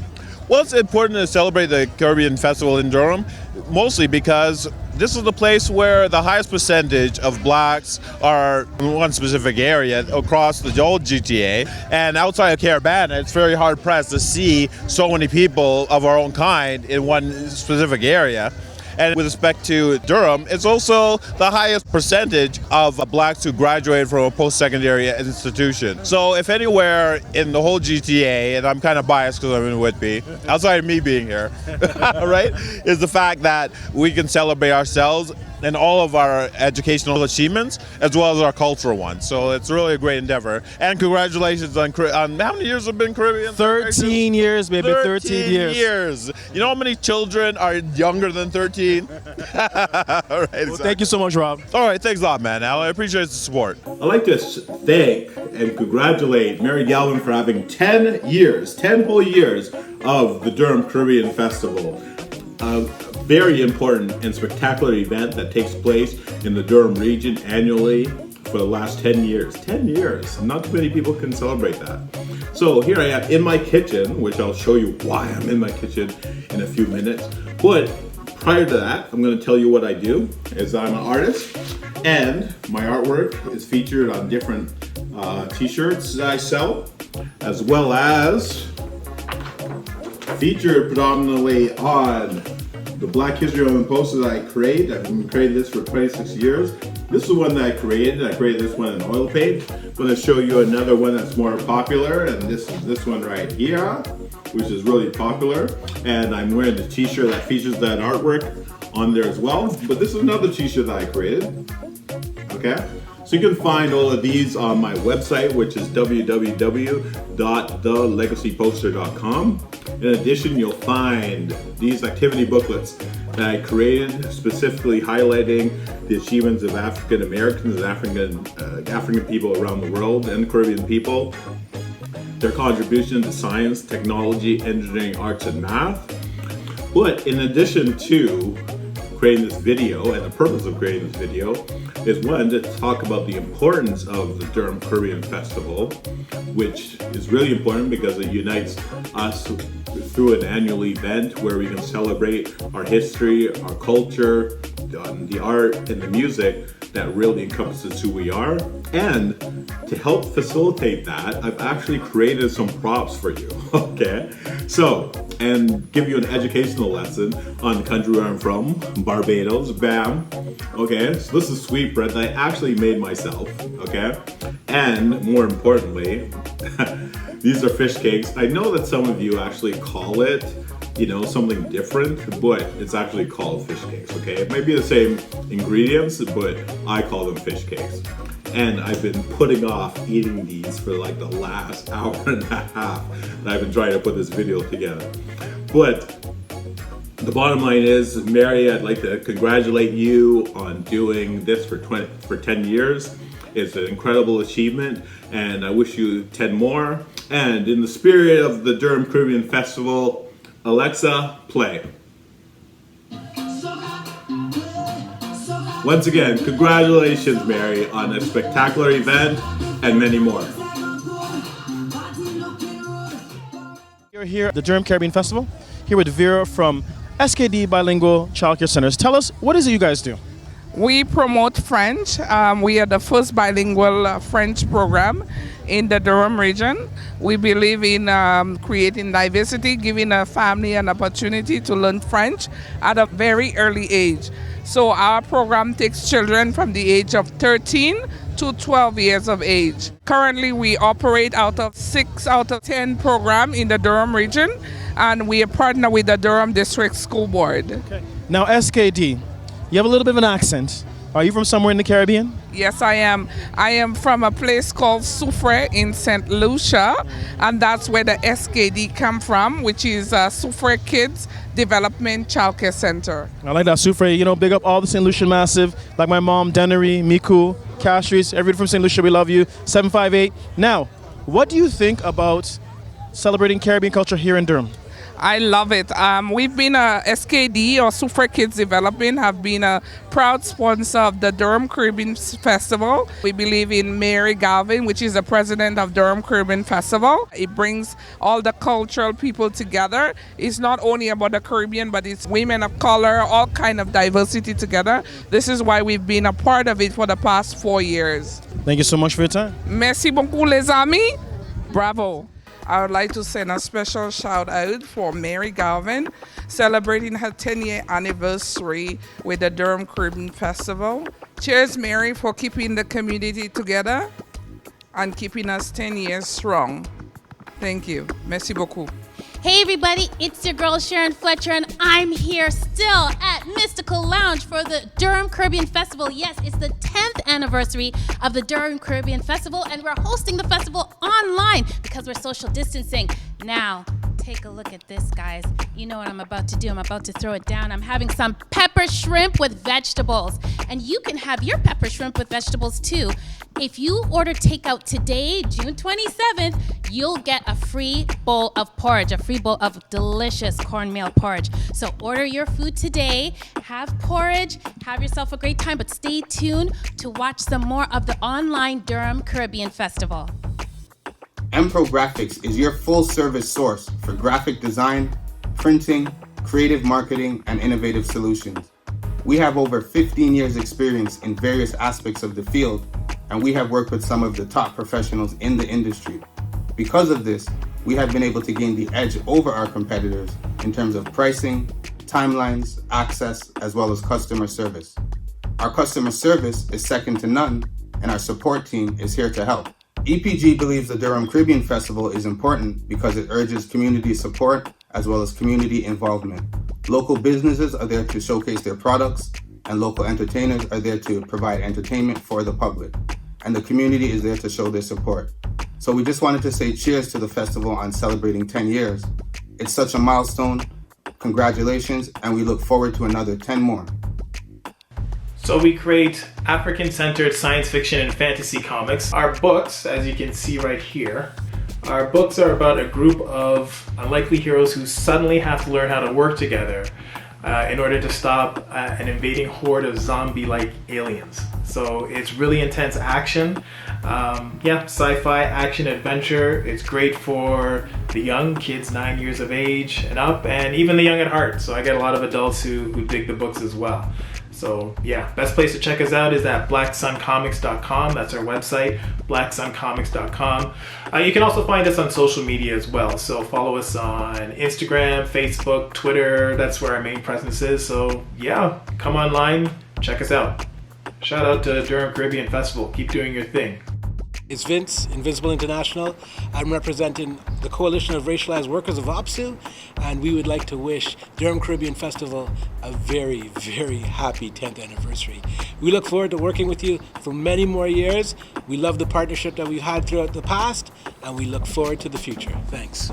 Well, it's important to celebrate the Caribbean Festival in Durham, mostly because this is the place where the highest percentage of Blacks are in one specific area across the whole GTA. And outside of Caribbean, it's very hard pressed to see so many people of our own kind in one specific area. And with respect to Durham, it's also the highest percentage of Blacks who graduated from a post-secondary institution. So if anywhere in the whole GTA, and I'm kind of biased because I'm in Whitby, outside of me being here, right, is the fact that we can celebrate ourselves and all of our educational achievements as well as our cultural ones. So it's really a great endeavor. And congratulations on how many years have been Caribbean? 13 years, baby. 13 years. You know how many children are younger than 13? All right. Well, thank you so much, Rob. All right. Thanks a lot, man. I appreciate the support. I'd like to thank and congratulate Mary Galvan for having 10 whole years of the Durham Caribbean Festival. Very important and spectacular event that takes place in the Durham region annually for the last 10 years. 10 years. Not too many people can celebrate that. So here I am in my kitchen, which I'll show you why I'm in my kitchen in a few minutes. But prior to that, I'm going to tell you what I do. Is I'm an artist, and my artwork is featured on different t-shirts that I sell, as well as featured predominantly on the Black History on the poster that I create. I've been creating this for 26 years. This is one that I created. I created this one in oil paint. I'm going to show you another one that's more popular, and this is this one right here, which is really popular. And I'm wearing the t-shirt that features that artwork on there as well. But this is another t-shirt that I created. Okay? So you can find all of these on my website, which is www.thelegacyposter.com. In addition, you'll find these activity booklets that I created specifically highlighting the achievements of African Americans and African people around the world and Caribbean people, their contribution to science, technology, engineering, arts, and math. But in addition to creating this video, and the purpose of creating this video, is one, to talk about the importance of the Durham Caribbean Festival, which is really important because it unites us through an annual event where we can celebrate our history, our culture, the art, and the music that really encompasses who we are. And to help facilitate that, I've actually created some props for you, okay? So, and give you an educational lesson on the country where I'm from, Barbados, bam. Okay, so this is sweetbread that I actually made myself, okay? And more importantly, these are fish cakes. I know that some of you actually call it, you know, something different, but it's actually called fish cakes, okay? It might be the same ingredients, but I call them fish cakes. And I've been putting off eating these for like the last hour and a half that I've been trying to put this video together. But the bottom line is, Mary, I'd like to congratulate you on doing this for 10 years. It's an incredible achievement, and I wish you 10 more. And in the spirit of the Durham Caribbean Festival, Alexa, play. Once again, congratulations, Mary, on a spectacular event and many more. You're here at the Durham Caribbean Festival, here with Vera from SKD Bilingual Childcare Centers. Tell us, what is it you guys do? We promote French. We are the first bilingual French program in the Durham region. We believe in creating diversity, giving a family an opportunity to learn French at a very early age. So our program takes children from the age of 13 to 12 years of age. Currently, we operate out of 6 out of 10 program in the Durham region, and we are partnered with the Durham District School Board. Okay. Now, SKD, you have a little bit of an accent. Are you from somewhere in the Caribbean? Yes, I am. I am from a place called Soufrière in St. Lucia, and that's where the SKD come from, which is Soufrière Kids Development Childcare Center. I like that, Soufrière. You know, big up all the St. Lucian Massive, like my mom, Dignitary, Miku, Castries, everyone from St. Lucia, we love you. 758. Now, what do you think about celebrating Caribbean culture here in Durham? I love it. We've been a SKD, or Soufrière Kids Development, have been a proud sponsor of the Durham Caribbean Festival. We believe in Mary Galvan, which is the president of Durham Caribbean Festival. It brings all the cultural people together. It's not only about the Caribbean, but it's women of color, all kind of diversity together. This is why we've been a part of it for the past 4 years. Thank you so much for your time. Merci beaucoup, les amis. Bravo. I would like to send a special shout out for Mary Galvan, celebrating her 10-year anniversary with the Durham Caribbean Festival. Cheers, Mary, for keeping the community together and keeping us 10 years strong. Thank you. Merci beaucoup. Hey everybody, it's your girl Sharon Fletcher, and I'm here still at Mysticle Lounge for the Durham Caribbean Festival. Yes, it's the 10th anniversary of the Durham Caribbean Festival, and we're hosting the festival online because we're social distancing. Now, take a look at this, guys. You know what I'm about to do. I'm about to throw it down. I'm having some pepper shrimp with vegetables, and you can have your pepper shrimp with vegetables too. If you order takeout today, June 27th, you'll get a free bowl of porridge, a free bowl of delicious cornmeal porridge. So order your food today, have porridge, have yourself a great time, but stay tuned to watch some more of the online Durham Caribbean Festival. MPro Graphics is your full-service source for graphic design, printing, creative marketing, and innovative solutions. We have over 15 years experience in various aspects of the field, and we have worked with some of the top professionals in the industry. Because of this, we have been able to gain the edge over our competitors in terms of pricing, timelines, access, as well as customer service. Our customer service is second to none, and our support team is here to help. EPG believes the Durham Caribbean Festival is important because it urges community support as well as community involvement. Local businesses are there to showcase their products, and local entertainers are there to provide entertainment for the public. And the community is there to show their support. So we just wanted to say cheers to the festival on celebrating 10 years. It's such a milestone. Congratulations, and we look forward to another 10 more. So we create African-centered science fiction and fantasy comics. Our books, as you can see right here, our books are about a group of unlikely heroes who suddenly have to learn how to work together. in order to stop an invading horde of zombie-like aliens. So it's really intense action. Sci-fi, action, adventure. It's great for the young kids, 9 years of age and up, and even the young at heart. So I get a lot of adults who dig the books as well. So yeah, best place to check us out is at blacksuncomics.com. That's our website, blacksuncomics.com. You can also find us on social media as well. So follow us on Instagram, Facebook, Twitter. That's where our main presence is. So yeah, come online, check us out. Shout out to Durham Caribbean Festival. Keep doing your thing. It's Vince, Invincible International. I'm representing the Coalition of Racialized Workers of OPSU, and we would like to wish Durham Caribbean Festival a very, very happy 10th anniversary. We look forward to working with you for many more years. We love the partnership that we've had throughout the past, and we look forward to the future. Thanks.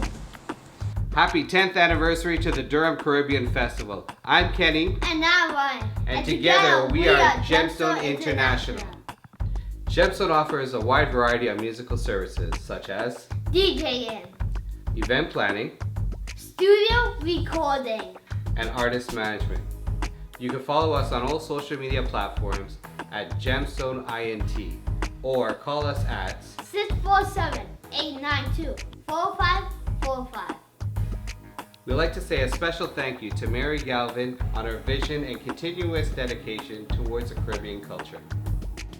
Happy 10th anniversary to the Durham Caribbean Festival. I'm Kenny. And I'm Ryan. And together we are Gemstone International. Gemstone offers a wide variety of musical services such as DJing, event planning, studio recording, and artist management. You can follow us on all social media platforms at Gemstone INT or call us at 647-892-4545. We'd like to say a special thank you to Mary Galvan on her vision and continuous dedication towards the Caribbean culture.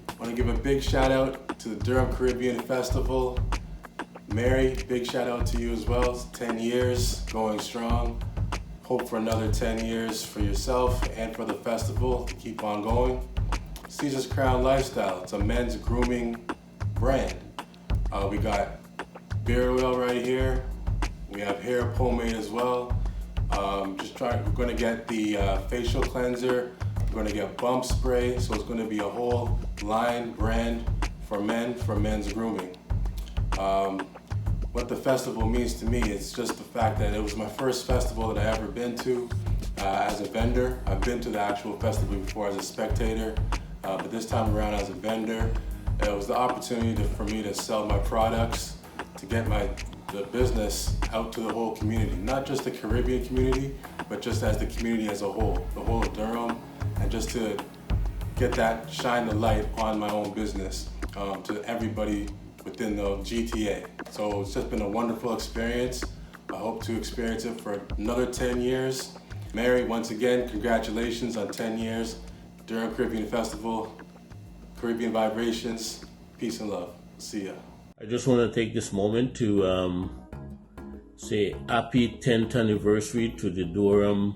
I want to give a big shout out to the Durham Caribbean Festival. Mary, big shout out to you as well. 10 years, going strong. Hope for another 10 years for yourself and for the festival to keep on going. Caesar's Crown Lifestyle, it's a men's grooming brand. We got beard oil right here. We have hair pomade as well. We're gonna get the facial cleanser. We're gonna get bump spray, so it's gonna be a whole line brand for men, for men's grooming. What the festival means to me is just the fact that it was my first festival that I ever been to as a vendor. I've been to the actual festival before as a spectator, but this time around as a vendor. It was the opportunity for me to sell my products, to get the business out to the whole community, not just the Caribbean community, but just as the community as a whole, the whole of Durham, and just to get that, shine the light on my own business to everybody within the GTA. So it's just been a wonderful experience. I hope to experience it for another 10 years. Mary, once again, congratulations on 10 years. Durham Caribbean Festival, Caribbean Vibrations, peace and love. See ya. I just want to take this moment to say happy 10th anniversary to the Durham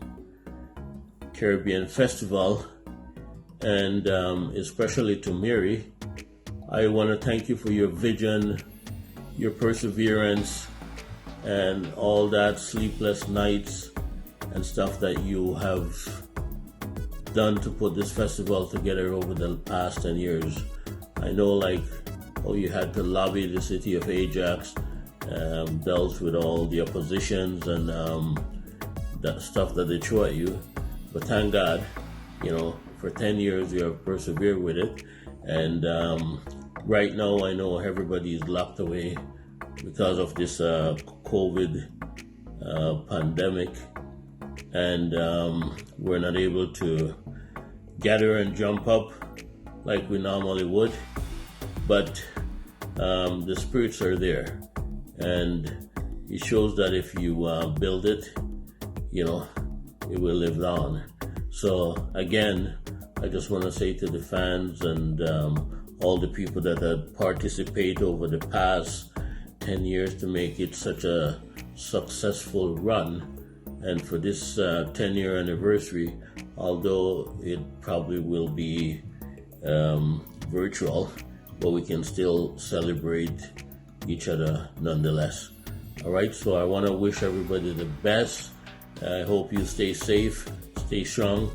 Caribbean Festival, and especially to Mary. I want to thank you for your vision, your perseverance, and all that sleepless nights and stuff that you have done to put this festival together over the past 10 years. I know you had to lobby the city of Ajax, dealt with all the oppositions and that stuff that they threw at you. But thank God, for 10 years you have persevered with it. And right now I know everybody is locked away because of this COVID pandemic. And we're not able to gather and jump up like we normally would. But the spirits are there, and it shows that if you build it, it will live on. So again, I just want to say to the fans and all the people that have participated over the past 10 years to make it such a successful run, and for this 10-year anniversary, although it probably will be virtual, but we can still celebrate each other nonetheless. All right, so I want to wish everybody the best. I hope you stay safe, stay strong,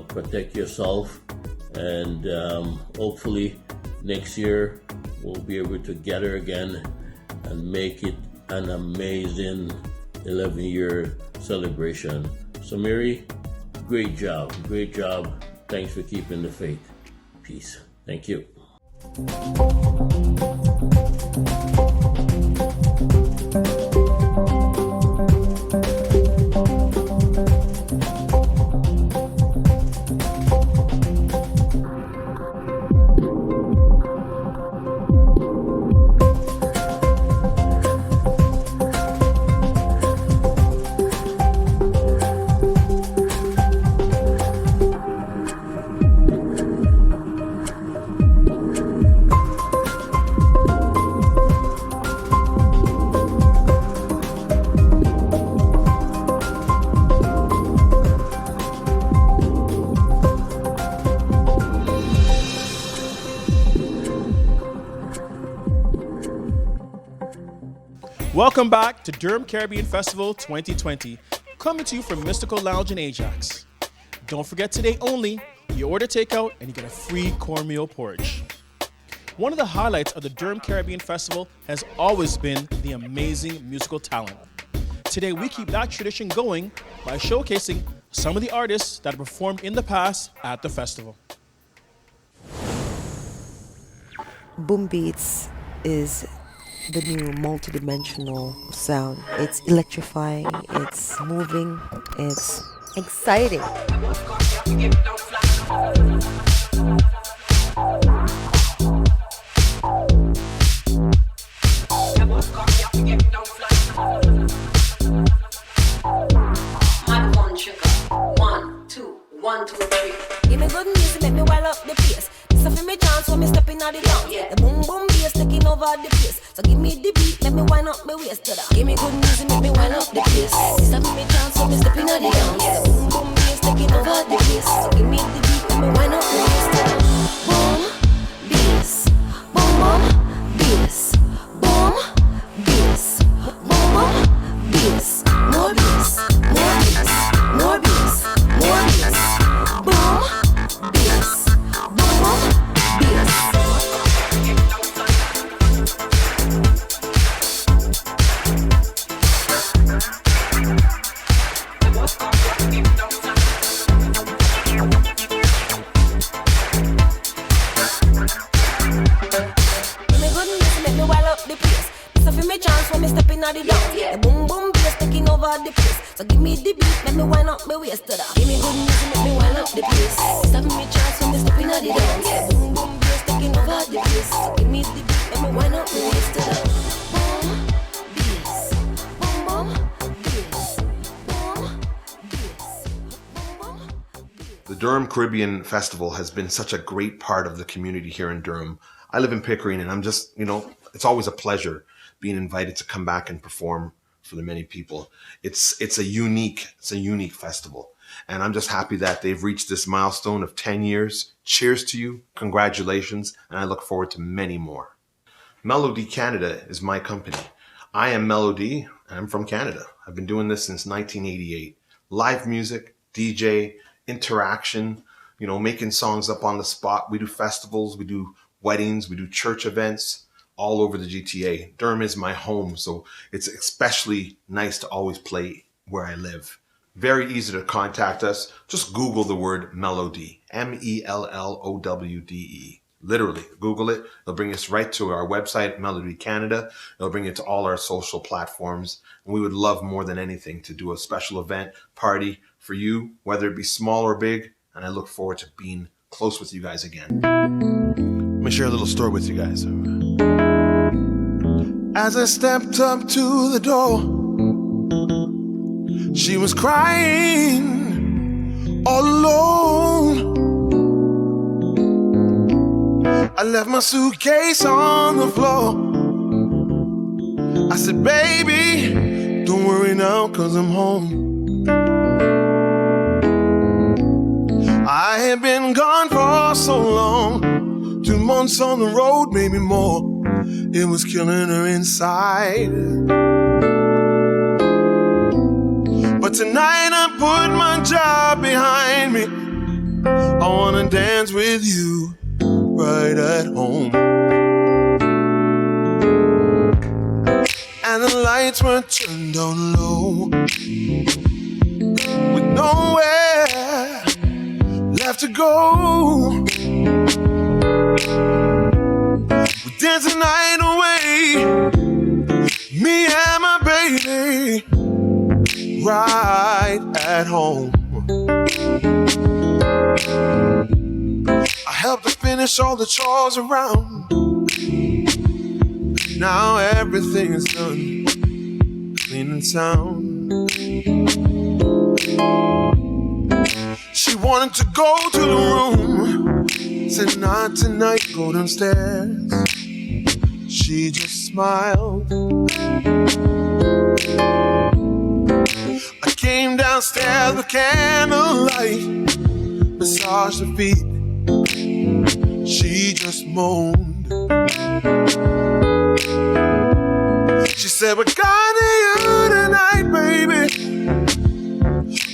protect yourself, and hopefully next year we'll be able to gather again and make it an amazing 11-year celebration. So Mary, great job. Thanks for keeping the faith. Peace. Thank you. Welcome back to Durham Caribbean Festival 2020, coming to you from Mysticle Lounge in Ajax. Don't forget, today only, you order takeout and you get a free cornmeal porridge. One of the highlights of the Durham Caribbean Festival has always been the amazing musical talent. Today we keep that tradition going by showcasing some of the artists that have performed in the past at the festival. Boom Beats is the new multidimensional sound. It's electrifying, it's moving, it's exciting. One, two, three. Give me good music, make me wild up the place. This a for me chance when me stepping out the dance. Yeah. The boom boom bass taking over the place. So give me the beat, make me wind up my waist to that. Give me good music, make me wind up the place. This a for me chance when me stepping out the dance. The boom boom bass taking over the place. So give me the beat, make me wind up my waist to that. Boom, bass, boom boom, bass, boom, bass, boom boom, bass, more bass, more bass, more bass, more bass. Boom, bass, boom, boom, bass. Give me good music, make me wild up the place. This a for me chance when me stepping out the dance. The boom boom bass taking over the place. So give me the beat, make me wind up my waist to that. Give me good music, make me wind up the place. This a for me chance when me stepping out the dance. The boom boom bass taking over the place. So give me the beat, make me wind up my waist to that. Boom, bass, boom boom, bass, boom, bass, boom boom. The Durham Caribbean Festival has been such a great part of the community here in Durham. I live in Pickering, and I'm just, it's always a pleasure being invited to come back and perform for the many people. It's a unique festival, and I'm just happy that they've reached this milestone of 10 years. Cheers to you, congratulations, and I look forward to many more. Mellow Canada is my company. I am Mellow and I'm from Canada. I've been doing this since 1988. Live music, DJ, interaction, making songs up on the spot. We do festivals, we do weddings, we do church events all over the GTA. Durham is my home, so it's especially nice to always play where I live. Very easy to contact us. Just Google the word Melody, Mellowde. Literally, Google it. It'll bring us right to our website, Melody Canada. It'll bring it to all our social platforms. And we would love more than anything to do a special event, party for you, whether it be small or big. And I look forward to being close with you guys again. Let me share a little story with you guys. As I stepped up to the door, she was crying all alone. I left my suitcase on the floor. I said, baby, don't worry now, 'cause I'm home. I had been gone for so long, 2 months on the road, maybe more. It was killing her inside. But tonight I put my job behind me. I wanna dance with you right at home. And the lights were turned down low, with nowhere left to go. We're dancing night away, me and my baby, right at home. I helped her finish all the chores around. Now everything is done, clean and sound. She wanted to go to the room, said not tonight, go downstairs. She just smiled. I came downstairs with candlelight, massaged her feet. She just moaned. She said, we're gonna you tonight, baby.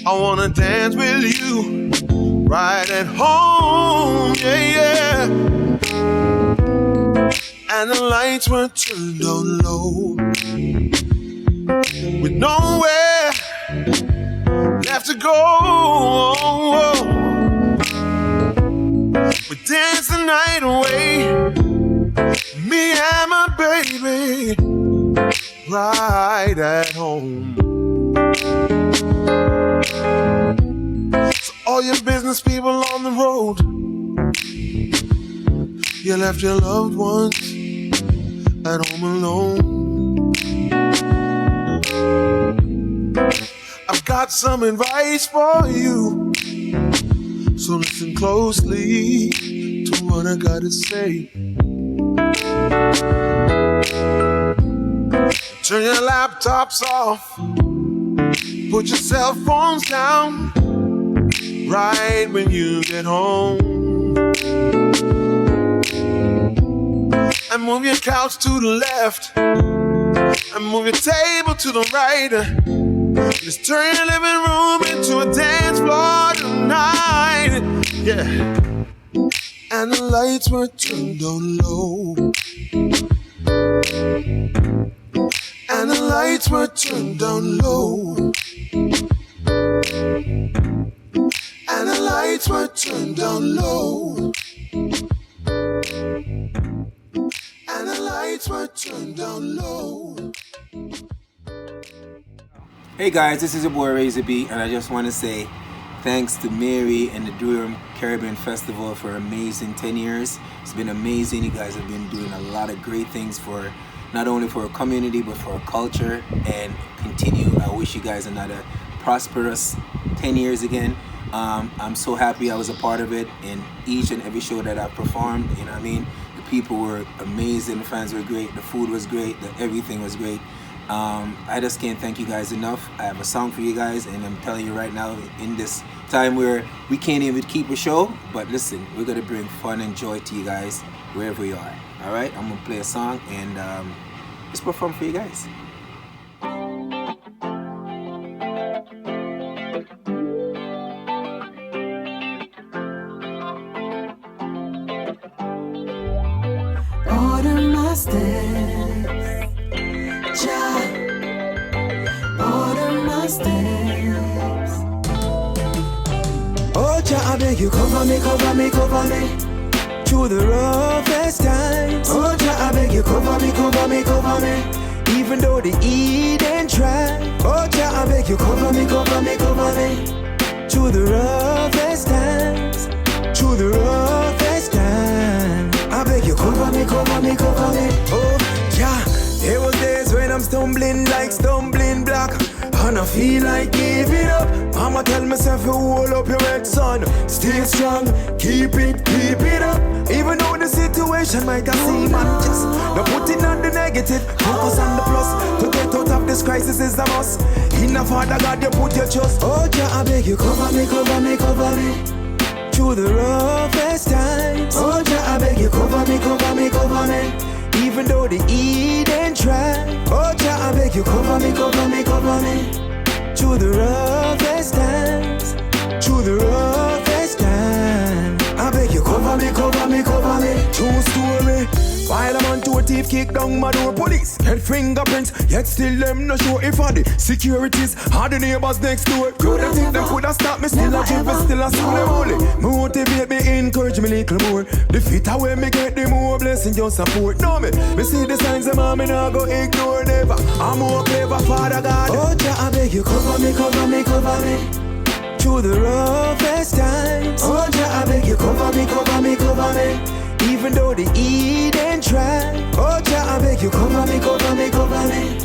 I wanna dance with you right at home, yeah. And the lights were turned on low, with nowhere left to go. We danced the night away, me and my baby, right at home. So all your business people on the road, you left your loved ones at home alone. I've got some advice for you, so listen closely to what I gotta say. Turn your laptops off, put your cell phones down, right when you get home. And move your couch to the left, and move your table to the right. Just turn your living room into a dance floor tonight. Yeah. And the lights were turned on low, and the lights were turned down low, and the lights were turned down low, and the lights were turned down low. Hey guys, this is your boy Reid, and I just want to say thanks to Mary and the Durham Caribbean Festival for amazing 10 years. It's been amazing. You guys have been doing a lot of great things for not only for our community but for our culture, and continue. I wish you guys another prosperous 10 years again. I'm so happy I was a part of it in each and every show that I performed. You know what I mean? The people were amazing, the fans were great, the food was great, everything was great. I just can't thank you guys enough. I have a song for you guys, and I'm telling you right now, in this time where we can't even keep a show, but listen, we're gonna bring fun and joy to you guys wherever you are. All right, I'm gonna play a song and just perform for you guys. Order my steps, Jah. Order my steps. Oh Jah, I beg you, cover me, cover me, cover me through the roughest times. Oh Jah, I beg you, cover me, cover me, cover me, even though the Eden try. Oh Jah, I beg you, cover me, cover me, cover me through the roughest times, through the roughest times. I beg you, cover me, cover me, cover me. Oh yeah, there was days when I'm stumbling like stumbling block, and I feel like giving up. Mama tell myself, you hold up your head, son. Stay strong, keep it up. Even though the situation might have seemed anxious, don't put it on the negative, focus on the plus. To get out of this crisis is a must. In the Father God, you put your trust. Oh Jah, I beg you, cover me, cover me, cover me through the roughest times. Oh Jah, I beg you, cover me, cover me, cover me, even though the Eden try. Oh Jah, I beg you, cover me, cover me, cover me through the roughest times, through the roughest times. I beg you, cover me, cover me, cover me. True story. While I'm on to a thief, kick down my door. Police get fingerprints, yet still them not sure if I the securities are the neighbors next door. Coulda think them coulda stop me, still a drip, still a soul them only motivate me, encourage me little more. The fit away me get the more blessing, your support. No me see the signs of mommy, now go ignore never. I'm more clever, Father God. Oh Jah, I beg you, cover me, cover me, cover me through the roughest times. Oh Jah, I beg you, cover me, cover me, cover me, even though the Eden try. Oh Jah, I beg you, cover me, cover me, cover me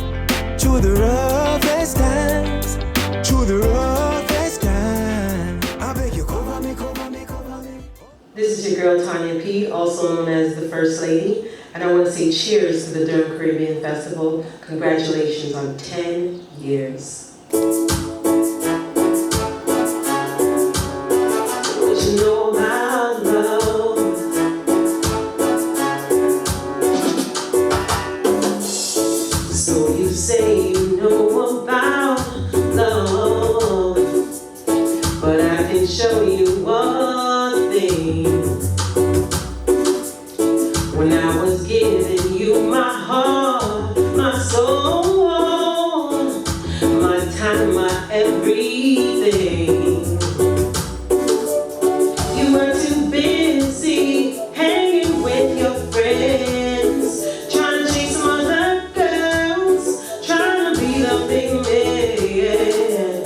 through the roughest times, through the roughest times. I beg you, cover me, cover me, cover me. This is your girl Tanya P, also known as the First Lady, and I want to say cheers to the Durham Caribbean Festival. Congratulations on 10 years. You know my love. So you You were too busy hanging with your friends, trying to chase some other girls, trying to be the big man.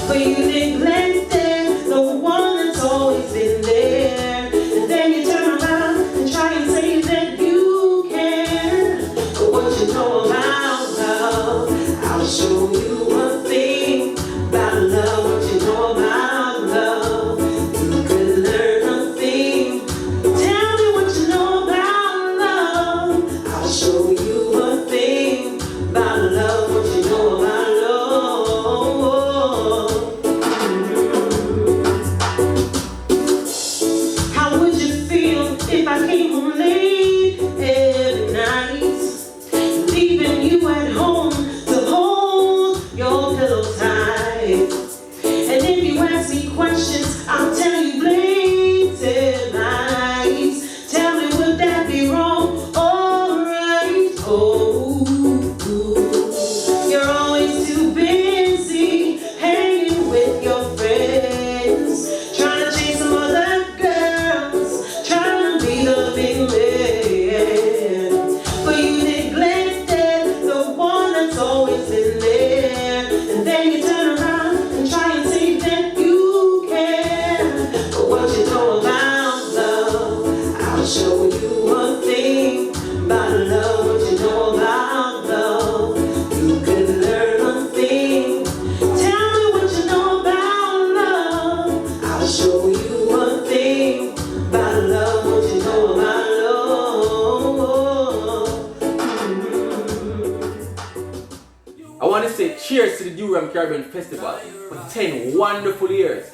But you neglected the one that's always been there. And then you turn around and try and say that you care. But what you know about love, I'll show you one thing about love. What you know about love, you could learn a thing. Tell me what you know about love, I'll show you a thing about love. What you know about love. How would you feel if I came home late every night, leaving you at home to hold your pillow tight? And if you ask me questions, I'll tell you blatant lies. Tell me, would that be wrong? Alright. Oh, you're always too busy hanging with your friends, trying to chase some other girls, trying to be the big man. But you neglected the one that's always been there. And then you turn around and try and say that you care. But what you know about love, I'll show you one thing about love. What you know about love, you could learn one thing. Tell me what you know about love, I'll show you one thing about love. What you know about I want to say cheers to the Durham Caribbean Festival for 10 wonderful years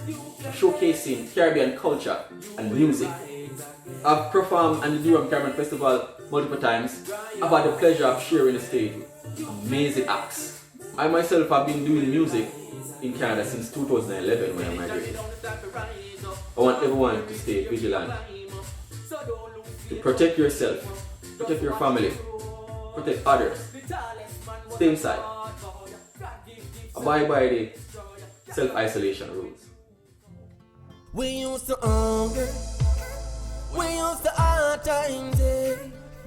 showcasing Caribbean culture and music. I've performed at the Durham Caribbean Festival multiple times. I've had the pleasure of sharing the stage with amazing acts. I myself have been doing music in Canada since 2011 when I migrated. I want everyone to stay vigilant, to protect yourself, protect your family, protect others, stay inside, abide by the self-isolation rules. We used to hunger, we used to hard times, eh?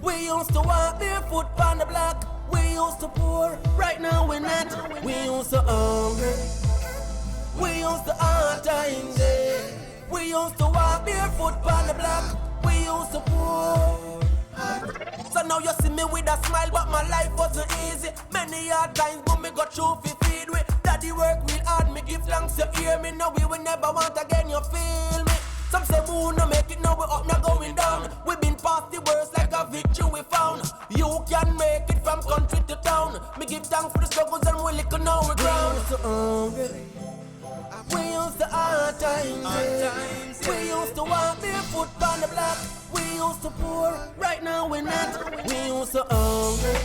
We used to walk barefoot on the block, we used to poor, right now we're not. We used to hunger, we used to hard times, eh? We used to walk barefoot on the block, we used to poor. So now you see me with a smile, but my life wasn't easy. Many hard times, but me got through fi feed with. Daddy work real hard, me give thanks, you hear me. Now we will never want again, you feel me. Some say we no make it, now we up, now going down. We been past the worst like a victory we found. You can make it from country to town. Me give thanks for the struggles and we lick on our ground. We used to hard times, we used to walk barefoot on the block. We used to poor, right now we're not. We used to hungry,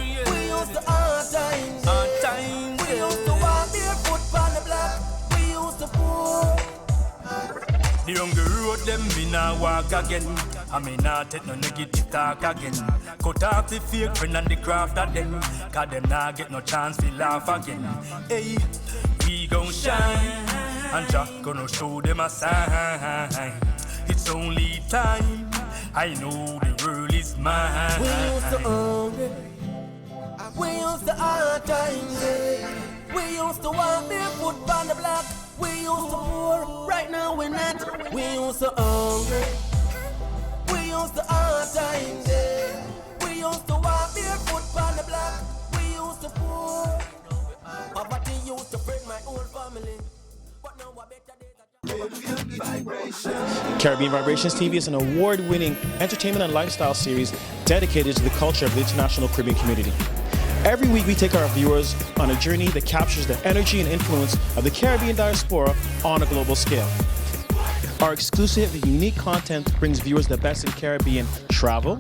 yeah. We used to hard times, we used to walk barefoot on the block. We used to poor. The hungry road them me nah walk again. I may not take no negative talk again. Cut off the fake friend and the craft of them, cause them nah get no chance to laugh again. Hey, we gon' shine, and Jah gonna show them a sign. It's only time, I know the world is mine. We used to hungry, we used to hard times, eh? We used to walk barefoot on the block. We used to poor, right now we're not. We used to hungry, we used to hard times, eh? We used to walk barefoot on the block. We used to poor. Poverty used to break my own family, but now I better days. Caribbean Vibrations TV is an award-winning entertainment and lifestyle series dedicated to the culture of the international Caribbean community. Every week we take our viewers on a journey that captures the energy and influence of the Caribbean diaspora on a global scale. Our exclusive and unique content brings viewers the best in Caribbean travel,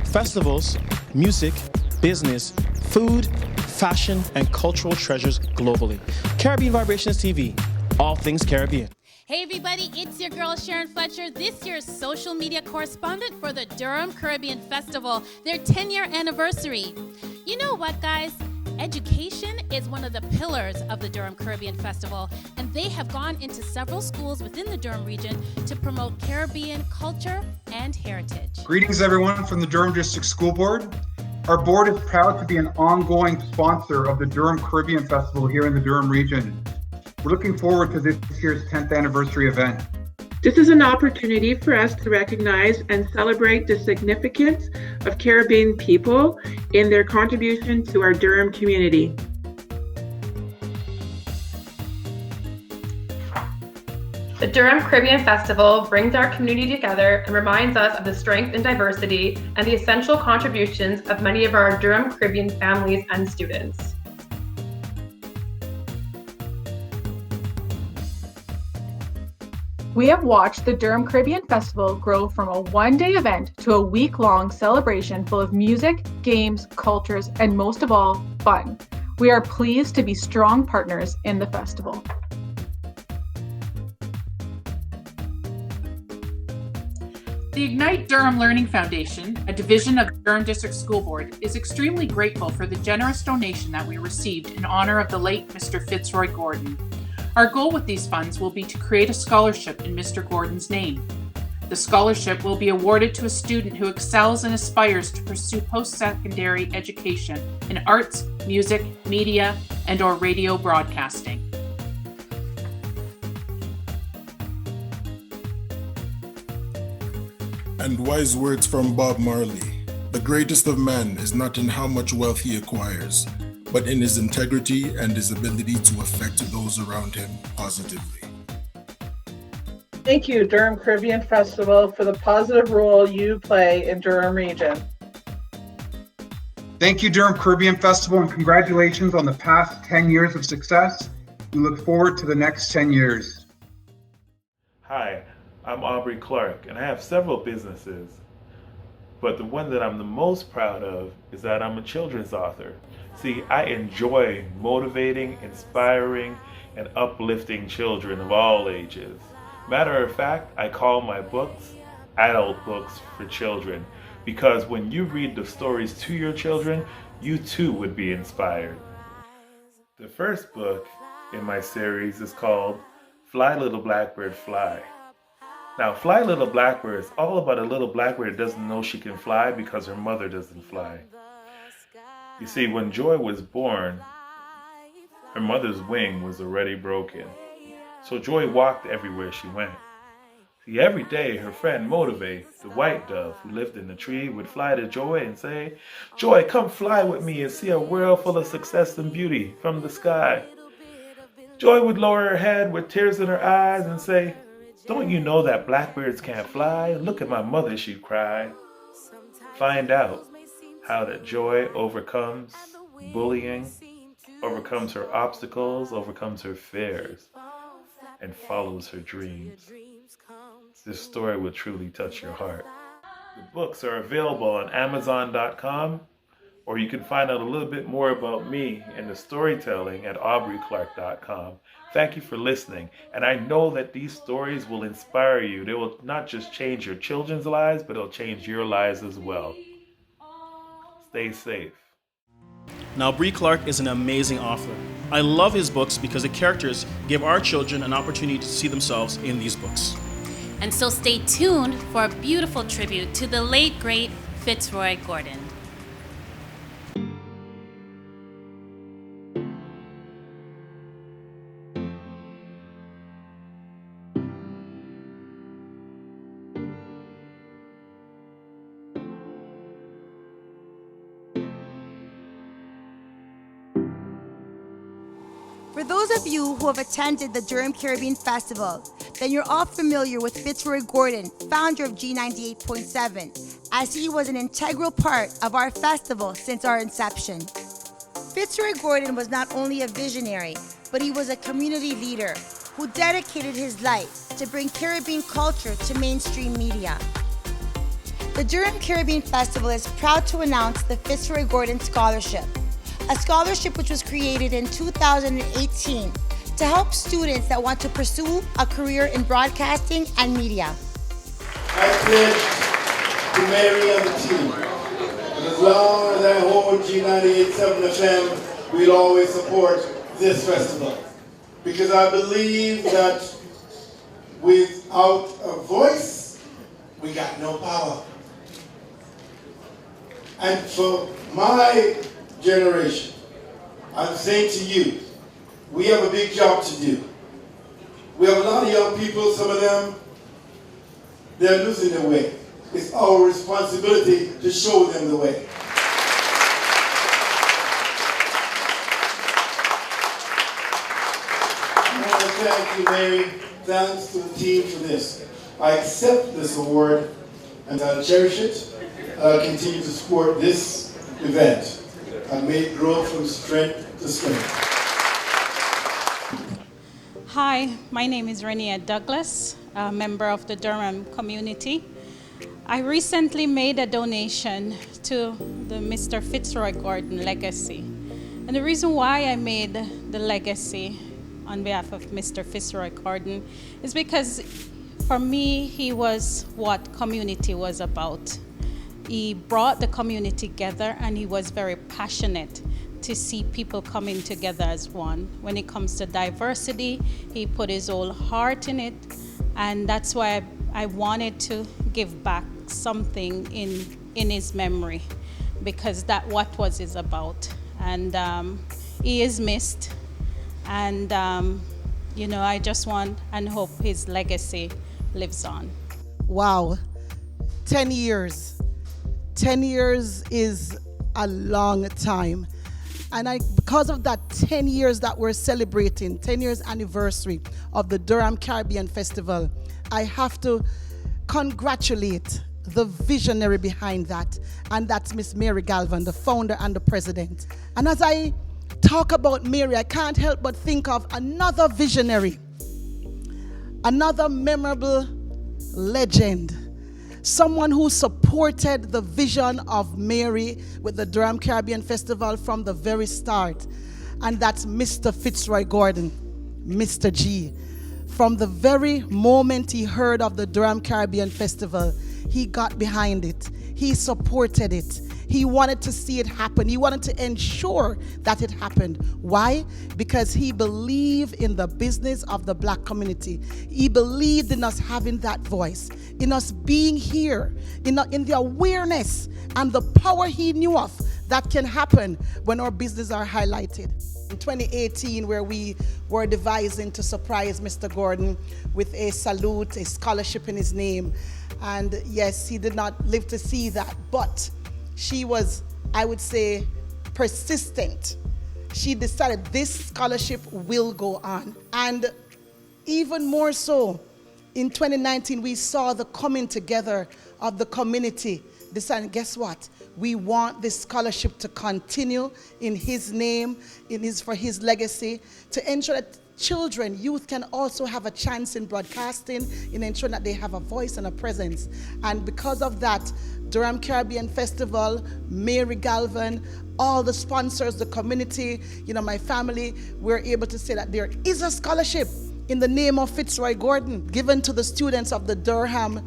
festivals, music, business, food, fashion, and cultural treasures globally. Caribbean Vibrations TV, all things Caribbean. Hey everybody, it's your girl Sharon Fletcher, this year's social media correspondent for the Durham Caribbean Festival, their 10-year anniversary. You know what, guys? education is one of the pillars of the Durham Caribbean Festival, and they have gone into several schools within the Durham region to promote Caribbean culture and heritage. Greetings, everyone, from the Durham District School Board. Our board is proud to be an ongoing sponsor of the Durham Caribbean Festival here in the Durham region. We're looking forward to this year's 10th anniversary event. This is an opportunity for us to recognize and celebrate the significance of Caribbean people in their contribution to our Durham community. The Durham Caribbean Festival brings our community together and reminds us of the strength and diversity and the essential contributions of many of our Durham Caribbean families and students. We have watched the Durham Caribbean Festival grow from a one-day event to a week-long celebration full of music, games, cultures, and most of all, fun. We are pleased to be strong partners in the festival. The Ignite Durham Learning Foundation, a division of the Durham District School Board, is extremely grateful for the generous donation that we received in honor of the late Mr. Fitzroy Gordon. Our goal with these funds will be to create a scholarship in Mr. Gordon's name. The scholarship will be awarded to a student who excels and aspires to pursue post-secondary education in arts, music, media, and/or radio broadcasting. And wise words from Bob Marley: the greatest of man is not in how much wealth he acquires, but in his integrity and his ability to affect those around him positively. Thank you, Durham Caribbean Festival, for the positive role you play in Durham region. Thank you, Durham Caribbean Festival, and congratulations on the past 10 years of success. We look forward to the next 10 years. Hi, I'm Aubrey Clark, and I have several businesses. But the one that I'm the most proud of is that I'm a children's author. See, I enjoy motivating, inspiring, and uplifting children of all ages. Matter of fact, I call my books adult books for children, because when you read the stories to your children, you too would be inspired. The first book in my series is called Fly Little Blackbird Fly. Now, Fly Little Blackbird is all about a little blackbird that doesn't know she can fly because her mother doesn't fly. You see, when Joy was born, her mother's wing was already broken. So Joy walked everywhere she went. See, every day her friend Motivate, the white dove who lived in the tree, would fly to Joy and say, "Joy, come fly with me and see a world full of success and beauty from the sky." Joy would lower her head with tears in her eyes and say, "Don't you know that blackbirds can't fly? Look at my mother," she'd cry. Find out how that Joy overcomes bullying, overcomes her obstacles, overcomes her fears, and follows her dreams. This story will truly touch your heart. The books are available on Amazon.com, or you can find out a little bit more about me and the storytelling at AubreyClark.com. Thank you for listening, and I know that these stories will inspire you. They will not just change your children's lives, but it'll change your lives as well. Stay safe. Now, Bree Clark is an amazing author. I love his books because the characters give our children an opportunity to see themselves in these books. And so stay tuned for a beautiful tribute to the late, great Fitzroy Gordon. For those of you who have attended the Durham Caribbean Festival, then you're all familiar with Fitzroy Gordon, founder of G98.7, as he was an integral part of our festival since our inception. Fitzroy Gordon was not only a visionary, but he was a community leader who dedicated his life to bring Caribbean culture to mainstream media. The Durham Caribbean Festival is proud to announce the Fitzroy Gordon Scholarship, a scholarship which was created in 2018 to help students that want to pursue a career in broadcasting and media. I pledge to Mary and the team, and as long as I hold G98.7 FM, we'll always support this festival. Because I believe that without a voice, we got no power. And for my generation, I'm saying to you, we have a big job to do. We have a lot of young people, some of them, they're losing their way. It's our responsibility to show them the way. I want to thank you, Mary. Thanks to the team for this. I accept this award and I'll cherish it. I'll continue to support this event and may it grow from strength to strength. Hi, my name is Renia Douglas, a member of the Durham community. I recently made a donation to the Mr. Fitzroy Gordon legacy. And the reason why I made the legacy on behalf of Mr. Fitzroy Gordon is because for me, he was what community was about. He brought the community together and he was very passionate to see people coming together as one. When it comes to diversity, he put his whole heart in it, and that's why I wanted to give back something in his memory, because that what was his about. And he is missed, and I just want and hope his legacy lives on. Wow, 10 years. 10 years is a long time. And because of that 10 years that we're celebrating, 10 years anniversary of the Durham Caribbean Festival, I have to congratulate the visionary behind that. And that's Miss Mary Galvan, the founder and the president. And as I talk about Mary, I can't help but think of another visionary, another memorable legend, someone who supported the vision of Mary with the Durham Caribbean Festival from the very start. And that's Mr. Fitzroy Gordon, Mr. G. From the very moment he heard of the Durham Caribbean Festival, he got behind it. He supported it. He wanted to see it happen. He wanted to ensure that it happened. Why? Because he believed in the business of the Black community. He believed in us having that voice, in us being here, in the awareness and the power he knew of that can happen when our business are highlighted. In 2018, where we were devising to surprise Mr. Gordon with a salute, a scholarship in his name. And yes, he did not live to see that, but she was, I would say, persistent. She decided this scholarship will go on. And even more so, in 2019, we saw the coming together of the community. Deciding, guess what? We want this scholarship to continue in his name, for his legacy, to ensure that children, youth can also have a chance in broadcasting, in ensuring that they have a voice and a presence. And because of that, Durham Caribbean Festival, Mary Galvan, all the sponsors, the community, my family, we're able to say that there is a scholarship in the name of Fitzroy Gordon given to the students of the Durham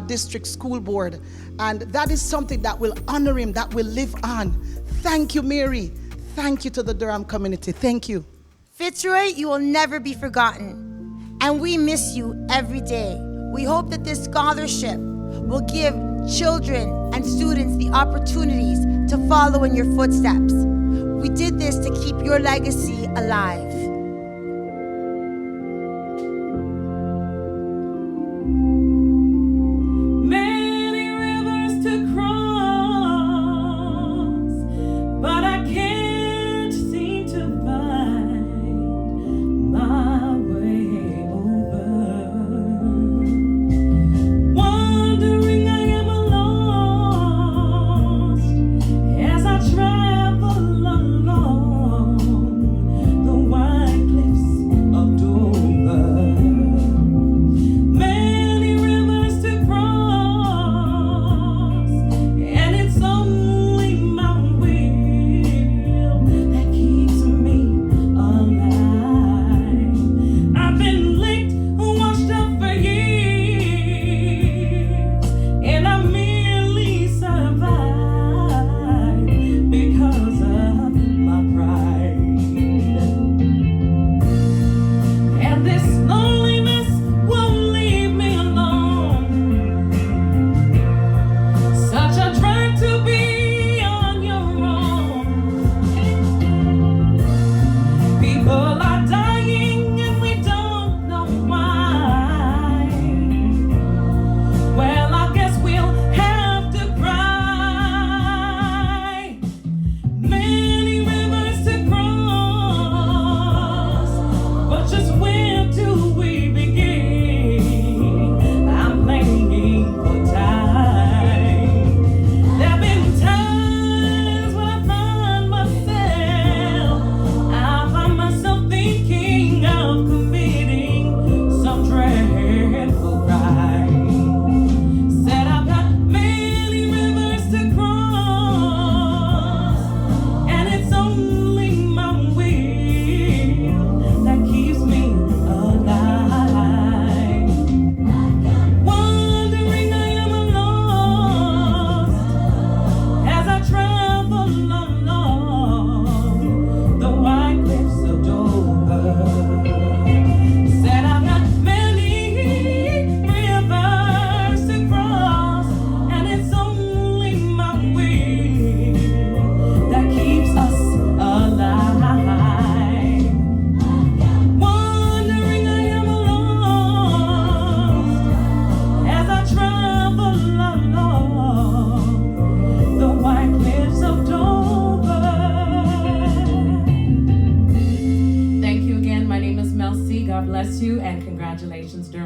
District School Board. And that is something that will honor him, that will live on. Thank you, Mary. Thank you to the Durham community. Thank you. Fitzroy, you will never be forgotten, and we miss you every day. We hope that this scholarship will give children and students the opportunities to follow in your footsteps. We did this to keep your legacy alive. Many rivers to cross, but I can't seem to find my way over. Wondering I am lost as I travel along the wide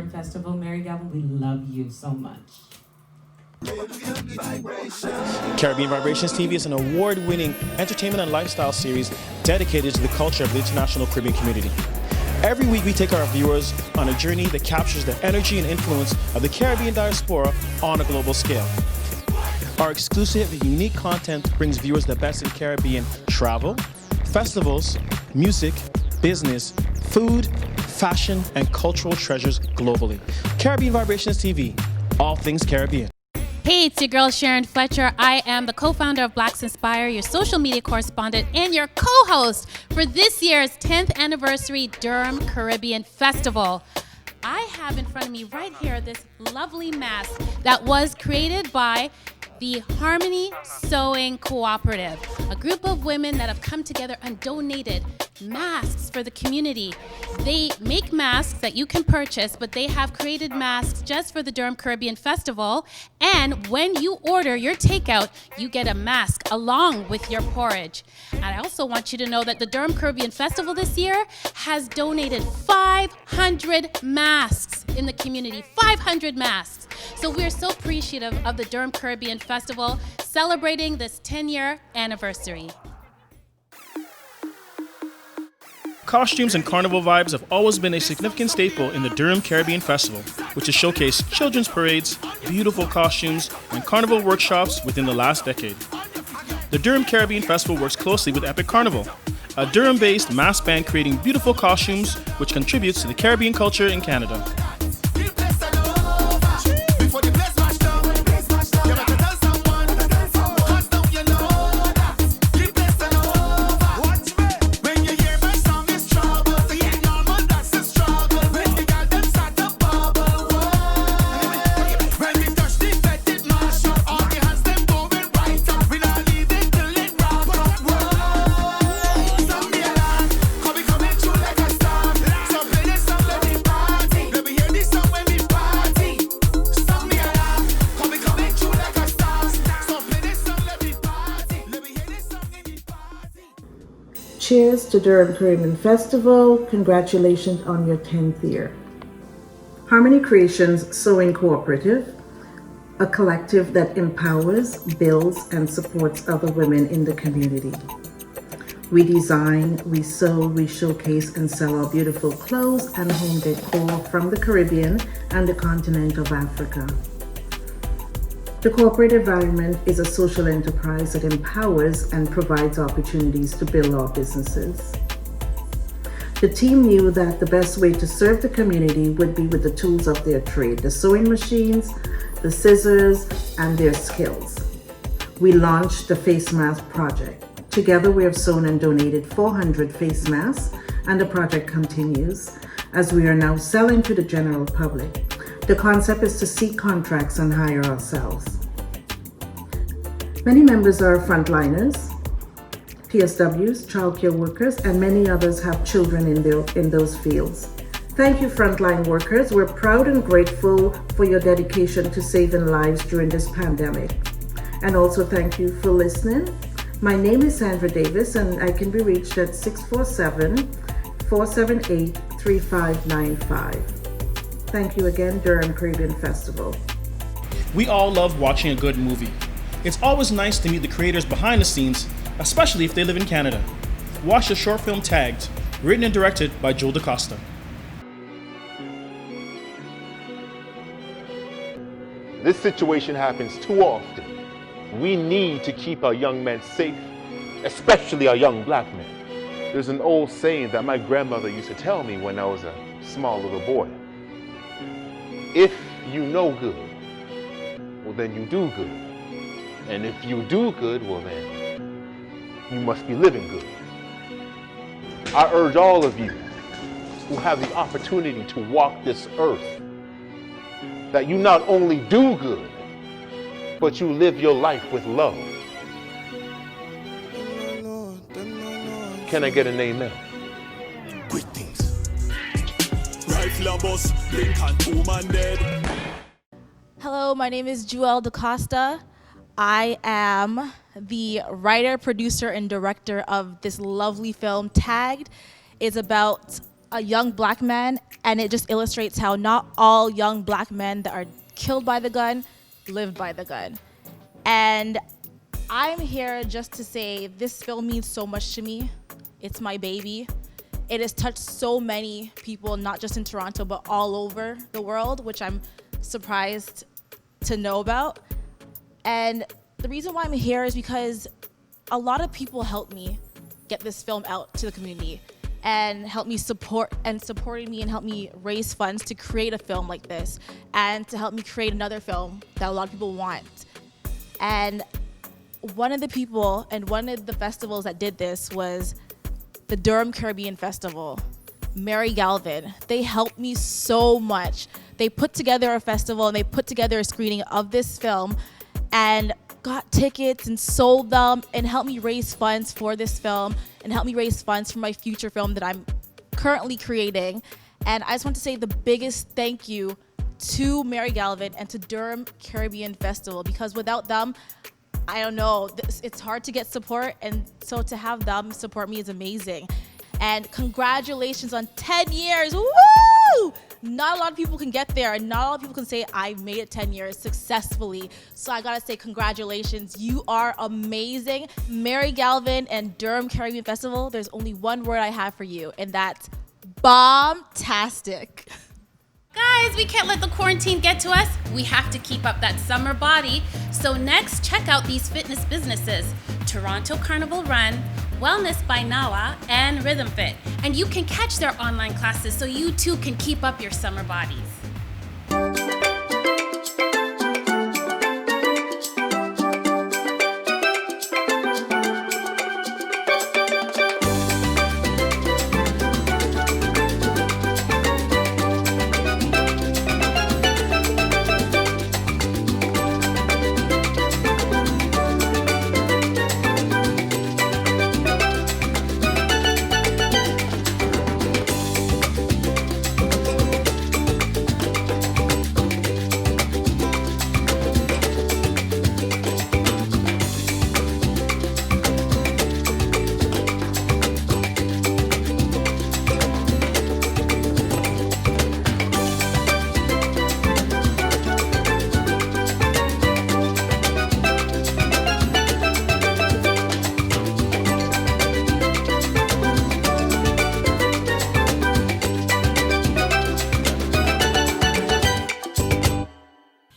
Durham Festival. Mary Galvan, we love you so much. Caribbean Vibrations TV is an award-winning entertainment and lifestyle series dedicated to the culture of the international Caribbean community. Every week we take our viewers on a journey that captures the energy and influence of the Caribbean diaspora on a global scale. Our exclusive and unique content brings viewers the best in Caribbean travel, festivals, music, business, food, fashion, and cultural treasures globally. Caribbean Vibrations TV, all things Caribbean. Hey, it's your girl Sharon Fletcher. I am the co-founder of Blacks Inspire, your social media correspondent, and your co-host for this year's 10th anniversary Durham Caribbean Festival. I have in front of me right here this lovely mask that was created by the Harmony Sewing Cooperative, a group of women that have come together and donated masks for the community. They make masks that you can purchase, but they have created masks just for the Durham Caribbean Festival. And when you order your takeout, you get a mask along with your porridge. And I also want you to know that the Durham Caribbean Festival this year has donated 500 masks in the community, 500 masks. So we're so appreciative of the Durham Caribbean Festival celebrating this 10-year anniversary. Costumes and carnival vibes have always been a significant staple in the Durham Caribbean Festival, which has showcased children's parades, beautiful costumes, and carnival workshops within the last decade. The Durham Caribbean Festival works closely with Epic Carnival, a Durham-based mass band creating beautiful costumes which contributes to the Caribbean culture in Canada. Cheers to Durham Caribbean Festival. Congratulations on your 10th year. Harmony Creations Sewing Cooperative, a collective that empowers, builds, and supports other women in the community. We design, we sew, we showcase, and sell our beautiful clothes and home decor from the Caribbean and the continent of Africa. The corporate environment is a social enterprise that empowers and provides opportunities to build our businesses. The team knew that the best way to serve the community would be with the tools of their trade, the sewing machines, the scissors, and their skills. We launched the Face Mask Project. Together we have sewn and donated 400 face masks, and the project continues as we are now selling to the general public. The concept is to seek contracts and hire ourselves. Many members are frontliners, PSWs, childcare workers, and many others have children in those fields. Thank you, frontline workers. We're proud and grateful for your dedication to saving lives during this pandemic. And also thank you for listening. My name is Sandra Davis, and I can be reached at 647-478-3595. Thank you again, Durham Caribbean Festival. We all love watching a good movie. It's always nice to meet the creators behind the scenes, especially if they live in Canada. Watch the short film Tagged, written and directed by Joel DaCosta. This situation happens too often. We need to keep our young men safe, especially our young black men. There's an old saying that my grandmother used to tell me when I was a small little boy. If you know good, well then you do good. And if you do good, well then you must be living good. I urge all of you who have the opportunity to walk this earth that you not only do good, but you live your life with love. Can I get an amen? Hello, my name is Joel DaCosta. I am the writer, producer, and director of this lovely film, Tagged. It's about a young black man, and it just illustrates how not all young black men that are killed by the gun live by the gun. And I'm here just to say this film means so much to me. It's my baby. It has touched so many people, not just in Toronto, but all over the world, which I'm surprised to know about. And the reason why I'm here is because a lot of people helped me get this film out to the community and helped me supported me and helped me raise funds to create a film like this and to help me create another film that a lot of people want. And one of the people and one of the festivals that did this was the Durham Caribbean Festival. Mary Galvan, they helped me so much. They put together a festival and they put together a screening of this film and got tickets and sold them and helped me raise funds for this film and helped me raise funds for my future film that I'm currently creating. And I just want to say the biggest thank you to Mary Galvan and to Durham Caribbean Festival, because without them, I don't know, it's hard to get support, and so to have them support me is amazing. And congratulations on 10 years, woo! Not a lot of people can get there, and not a lot of people can say, I made it 10 years successfully. So I gotta say congratulations, you are amazing. Mary Galvan and Durham Caribbean Festival, there's only one word I have for you, and that's bomb-tastic. Guys, we can't let the quarantine get to us. We have to keep up that summer body. So next, check out these fitness businesses: Toronto Carnival Run, Wellness by Nawa, and Rhythm Fit. And you can catch their online classes so you too can keep up your summer bodies.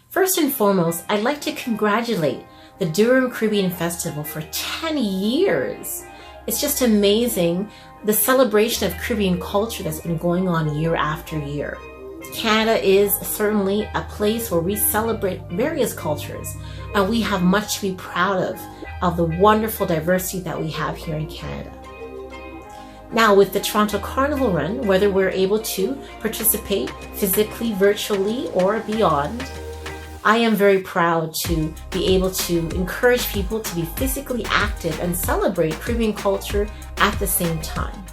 First and foremost, I'd like to congratulate the Durham Caribbean Festival for 10 years. It's just amazing, the celebration of Caribbean culture that's been going on year after year. Canada is certainly a place where we celebrate various cultures, and we have much to be proud of the wonderful diversity that we have here in Canada. Now, with the Toronto Carnival Run, whether we're able to participate physically, virtually, or beyond, I am very proud to be able to encourage people to be physically active and celebrate Caribbean culture at the same time.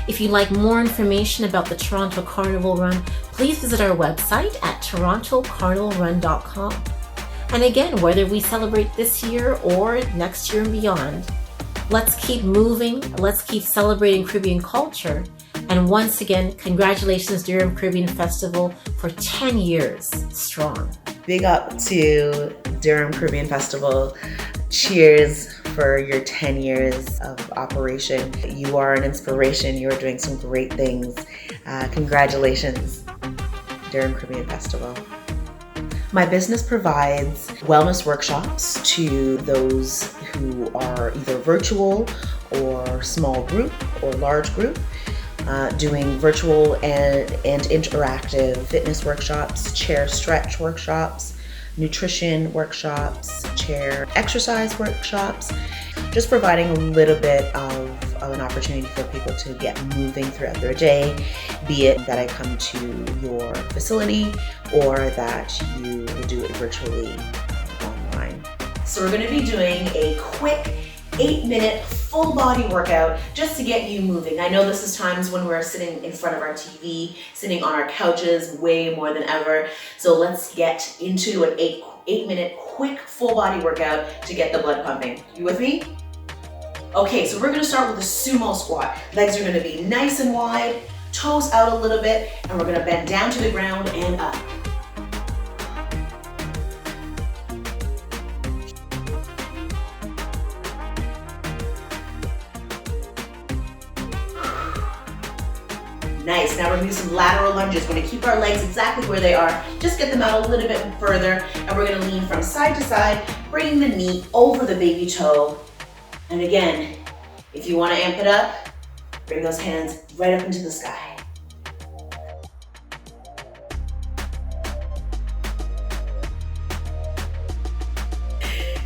If you'd like more information about the Toronto Carnival Run, please visit our website at torontocarnivalrun.com. And again, whether we celebrate this year or next year and beyond, let's keep moving, let's keep celebrating Caribbean culture. And once again, congratulations Durham Caribbean Festival for 10 years strong. Big up to Durham Caribbean Festival. Cheers for your 10 years of operation. You are an inspiration. You are doing some great things. Congratulations, Durham Caribbean Festival. My business provides wellness workshops to those who are either virtual or small group or large group. Doing virtual and interactive fitness workshops, chair stretch workshops, nutrition workshops, chair exercise workshops, just providing a little bit of an opportunity for people to get moving throughout their day, be it that I come to your facility or that you will do it virtually online. So we're going to be doing a quick 8-minute full body workout just to get you moving. I know this is times when we're sitting in front of our TV, sitting on our couches way more than ever. So let's get into an 8-minute quick full body workout to get the blood pumping. You with me? Okay, so we're gonna start with a sumo squat. Legs are gonna be nice and wide. toes out a little bit, and we're gonna bend down to the ground and up. Nice, now we're gonna do some lateral lunges. We're gonna keep our legs exactly where they are. Just get them out a little bit further, and we're gonna lean from side to side, bringing the knee over the baby toe. And again, if you wanna amp it up, bring those hands right up into the sky.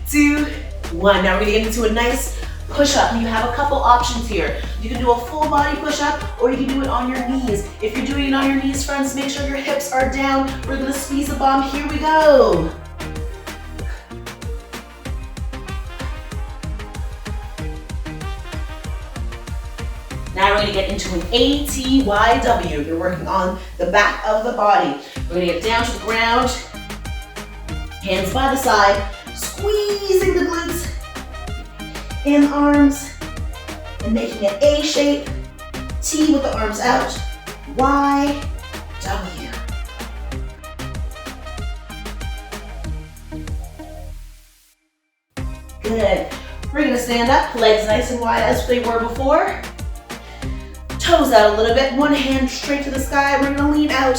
Two, one. Now we're gonna get into a nice push-up. You have a couple options here. You can do a full body push-up, or you can do it on your knees. If you're doing it on your knees, friends, make sure your hips are down. We're gonna squeeze the bum. Here we go. Now we're gonna get into an ATYW. You're working on the back of the body. We're gonna get down to the ground, hands by the side, squeezing the glutes and arms, and making an A shape, T with the arms out, Y, W. Good. We're gonna stand up, legs nice and wide as they were before. Toes out a little bit, one hand straight to the sky. We're gonna lean out.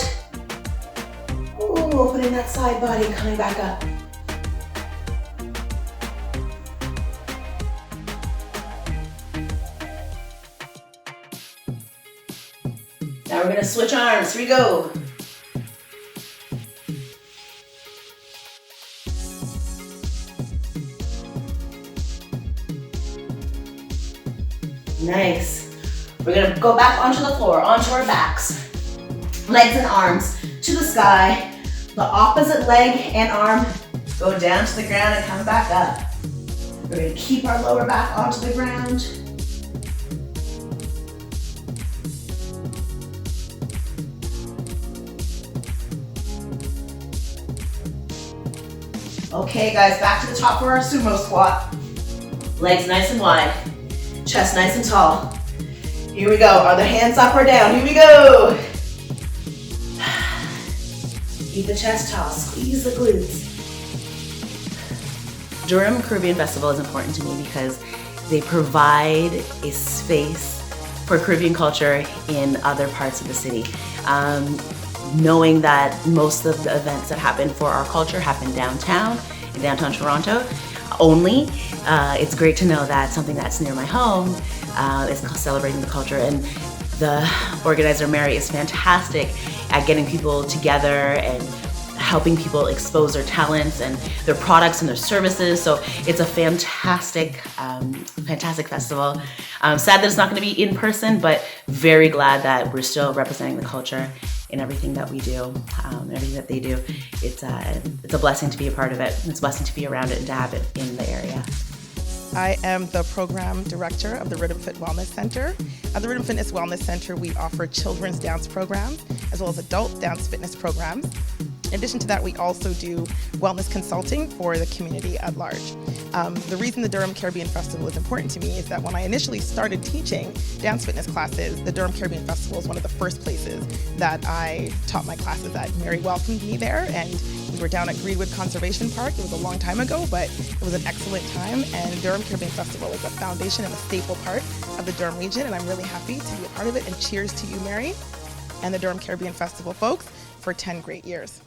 Ooh, opening that side body, coming back up. Now we're gonna switch arms. Here we go. Nice. We're gonna go back onto the floor, onto our backs. Legs and arms to the sky. The opposite leg and arm go down to the ground and come back up. We're gonna keep our lower back onto the ground. Okay guys, back to the top for our sumo squat. Legs nice and wide, chest nice and tall. Here we go, are the hands up or down? Here we go. Keep the chest tall, squeeze the glutes. Durham Caribbean Festival is important to me because they provide a space for Caribbean culture in other parts of the city. Knowing that most of the events that happen for our culture happen downtown, in downtown Toronto only, it's great to know that something that's near my home is celebrating the culture. And the organizer, Mary, is fantastic at getting people together and helping people expose their talents and their products and their services. So it's a fantastic, fantastic festival. I'm sad that it's not going to be in person, but very glad that we're still representing the culture in everything that we do, everything that they do. It's a blessing to be a part of it. It's a blessing to be around it and to have it in the area. I am the program director of the Rhythm Fit Wellness Center. At the Rhythm Fitness Wellness Center, we offer children's dance programs as well as adult dance fitness programs. In addition to that, we also do wellness consulting for the community at large. The reason the Durham Caribbean Festival is important to me is that when I initially started teaching dance fitness classes, the Durham Caribbean Festival was one of the first places that I taught my classes at. Mary welcomed me there, and we were down at Greenwood Conservation Park. It was a long time ago, but it was an excellent time, and Durham Caribbean Festival is a foundation and a staple part of the Durham region, and I'm really happy to be a part of it, and cheers to you, Mary, and the Durham Caribbean Festival folks for 10 great years.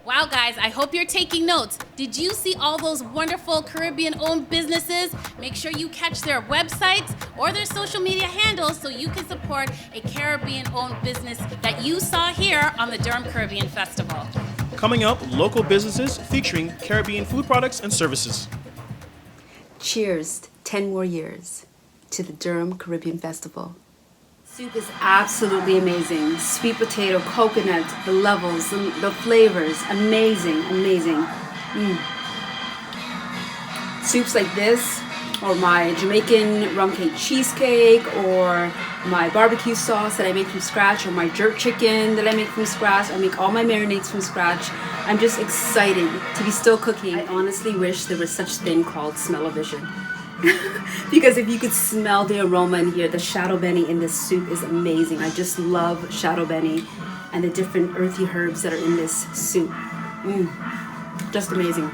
Wow, guys, I hope you're taking notes. Did you see all those wonderful Caribbean-owned businesses? Make sure you catch their websites or their social media handles so you can support a Caribbean-owned business that you saw here on the Durham Caribbean Festival. Coming up, local businesses featuring Caribbean food products and services. Cheers, 10 more years to the Durham Caribbean Festival. Soup is absolutely amazing. Sweet potato, coconut, the levels, the flavors, amazing, amazing. Soups like this, or my Jamaican rum cake cheesecake, or my barbecue sauce that I make from scratch, or my jerk chicken that I make from scratch. I make all my marinades from scratch. I'm just excited to be still cooking. I honestly wish there was such thing called smell-o-vision. Because if you could smell the aroma in here, the shadow benny in this soup is amazing. I just love shadow benny and the different earthy herbs that are in this soup. Just amazing.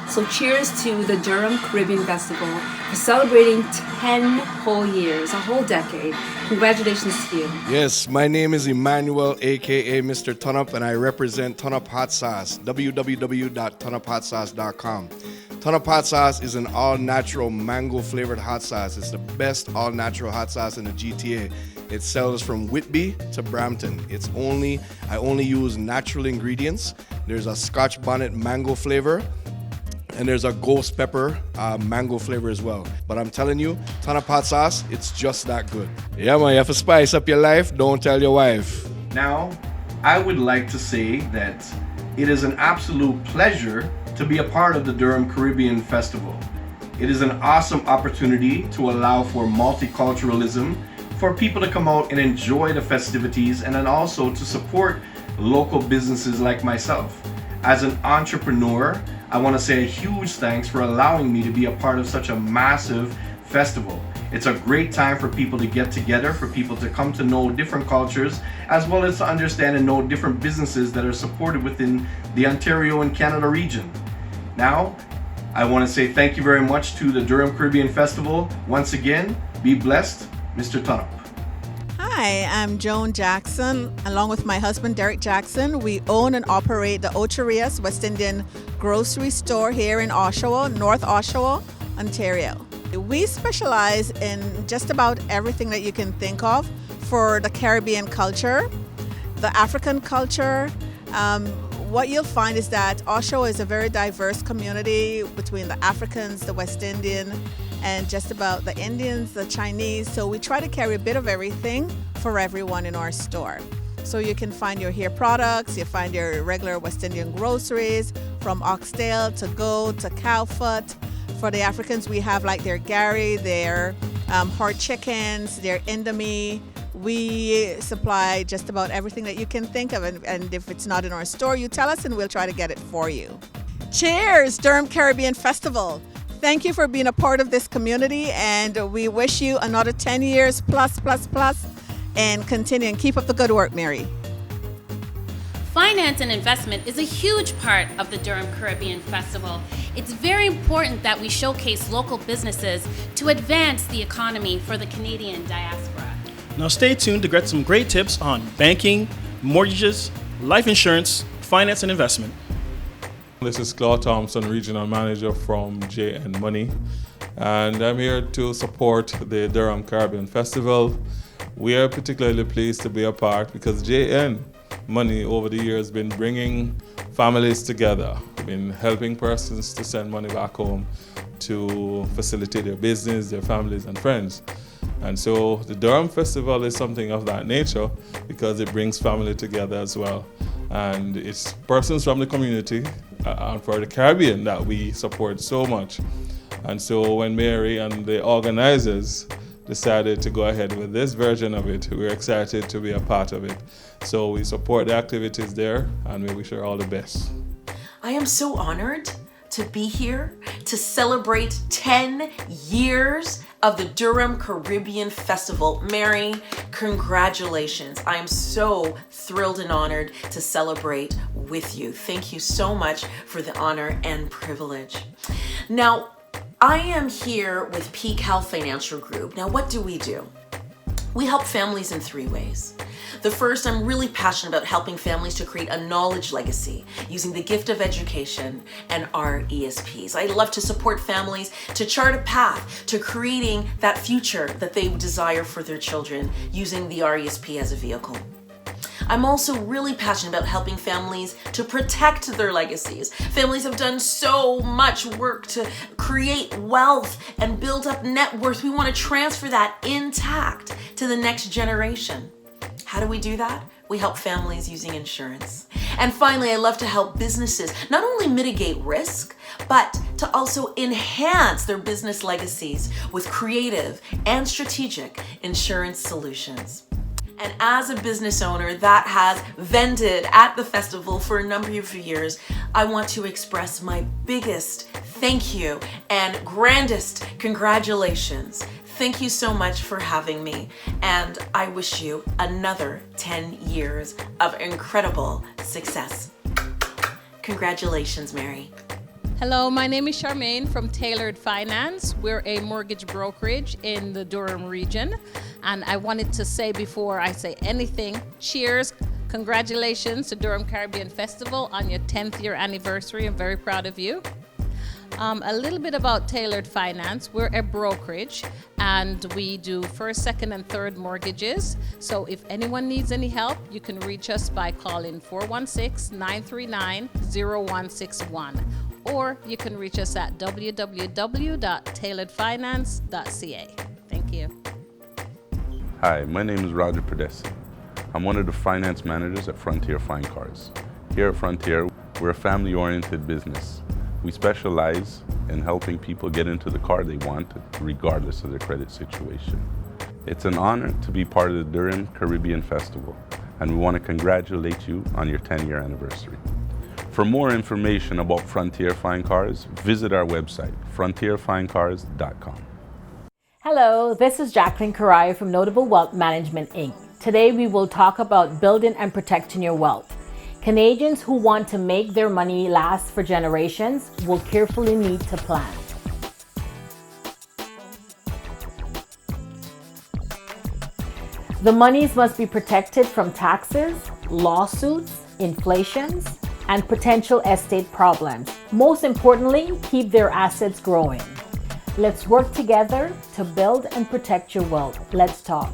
So cheers to the Durham Caribbean Festival for celebrating 10 whole years, a whole decade. Congratulations to you. Yes, my name is Emmanuel, aka Mr. Tunup, and I represent Tunup Hot Sauce, www.tunuphotsauce.com. Tunup Hot Sauce is an all-natural mango-flavored hot sauce. It's the best all-natural hot sauce in the GTA. It sells from Whitby to Brampton. I only use natural ingredients. There's a Scotch bonnet mango flavor, and there's a ghost pepper mango flavor as well. But I'm telling you, Tunup Hot Sauce, it's just that good. Yeah, man, you have to spice up your life. Don't tell your wife. Now, I would like to say that it is an absolute pleasure to be a part of the Durham Caribbean Festival. It is an awesome opportunity to allow for multiculturalism, for people to come out and enjoy the festivities, and then also to support local businesses like myself. As an entrepreneur, I want to say a huge thanks for allowing me to be a part of such a massive festival. It's a great time for people to get together, for people to come to know different cultures, as well as to understand and know different businesses that are supported within the Ontario and Canada region. Now, I want to say thank you very much to the Durham Caribbean Festival. Once again, be blessed, Mr. Tunup. Hi, I'm Joan Jackson. Along with my husband, Derek Jackson, we own and operate the Ocherias West Indian grocery store here in Oshawa, North Oshawa, Ontario. We specialize in just about everything that you can think of for the Caribbean culture, the African culture. What you'll find is that Oshawa is a very diverse community between the Africans, the West Indian, and just about the Indians, the Chinese. So we try to carry a bit of everything for everyone in our store. So you can find your hair products, you find your regular West Indian groceries, from oxtail to goat to cowfoot. For the Africans, we have like their gari, their hard chickens, their indomie. We supply just about everything that you can think of, and if it's not in our store, you tell us and we'll try to get it for you. Cheers, Durham Caribbean Festival. Thank you for being a part of this community, and we wish you another 10 years plus, and continue and keep up the good work, Mary. Finance and investment is a huge part of the Durham Caribbean Festival. It's very important that we showcase local businesses to advance the economy for the Canadian diaspora. Now stay tuned to get some great tips on banking, mortgages, life insurance, finance and investment. This is Claude Thompson, Regional Manager from JN Money, and I'm here to support the Durham Caribbean Festival. We are particularly pleased to be a part because JN Money over the years has been bringing families together, been helping persons to send money back home to facilitate their business, their families and friends. And so the Durham Festival is something of that nature because it brings family together as well. And it's persons from the community and for the Caribbean that we support so much. And so when Mary and the organizers decided to go ahead with this version of it, we're excited to be a part of it. So we support the activities there and we wish her all the best. I am so honored to be here to celebrate 10 years of the Durham Caribbean Festival. Mary, congratulations. I am so thrilled and honored to celebrate with you. Thank you so much for the honor and privilege. Now, I am here with Peak Health Financial Group. Now, what do? We help families in 3 ways. The first, I'm really passionate about helping families to create a knowledge legacy using the gift of education and our ESPs. I love to support families to chart a path to creating that future that they desire for their children using the RESP as a vehicle. I'm also really passionate about helping families to protect their legacies. Families have done so much work to create wealth and build up net worth. We want to transfer that intact to the next generation. How do we do that? We help families using insurance. And finally, I love to help businesses not only mitigate risk, but to also enhance their business legacies with creative and strategic insurance solutions. And as a business owner that has vended at the festival for a number of years, I want to express my biggest thank you and grandest congratulations. Thank you so much for having me, and I wish you another 10 years of incredible success. Congratulations, Mary. Hello, my name is Charmaine from Tailored Finance. We're a mortgage brokerage in the Durham region. And I wanted to say before I say anything, cheers, congratulations to Durham Caribbean Festival on your 10th year anniversary. I'm very proud of you. A little bit about Tailored Finance. We're a brokerage and we do first, second, and third mortgages. So if anyone needs any help, you can reach us by calling 416-939-0161. Or you can reach us at www.tailoredfinance.ca. Thank you. Hi, my name is Roger Podesta. I'm one of the finance managers at Frontier Fine Cars. Here at Frontier, we're a family-oriented business. We specialize in helping people get into the car they want, regardless of their credit situation. It's an honor to be part of the Durham Caribbean Festival, and we want to congratulate you on your 10-year anniversary. For more information about Frontier Fine Cars, visit our website, frontierfinecars.com. Hello, this is Jacqueline Karai from Notable Wealth Management, Inc. Today we will talk about building and protecting your wealth. Canadians who want to make their money last for generations will carefully need to plan. The monies must be protected from taxes, lawsuits, inflations, and potential estate problems. Most importantly, keep their assets growing. Let's work together to build and protect your wealth. Let's talk.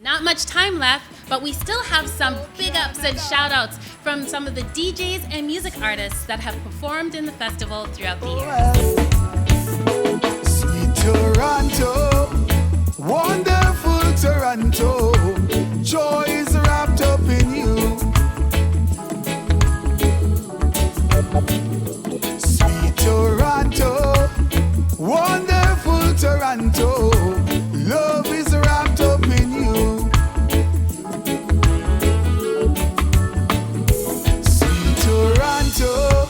Not much time left, but we still have some big ups and shout outs from some of the DJs and music artists that have performed in the festival throughout the years. Sweet Toronto, wonderful Toronto, joy is wrapped up in you. Sweet Toronto, wonderful Toronto, love is wrapped up in you. Sweet Toronto,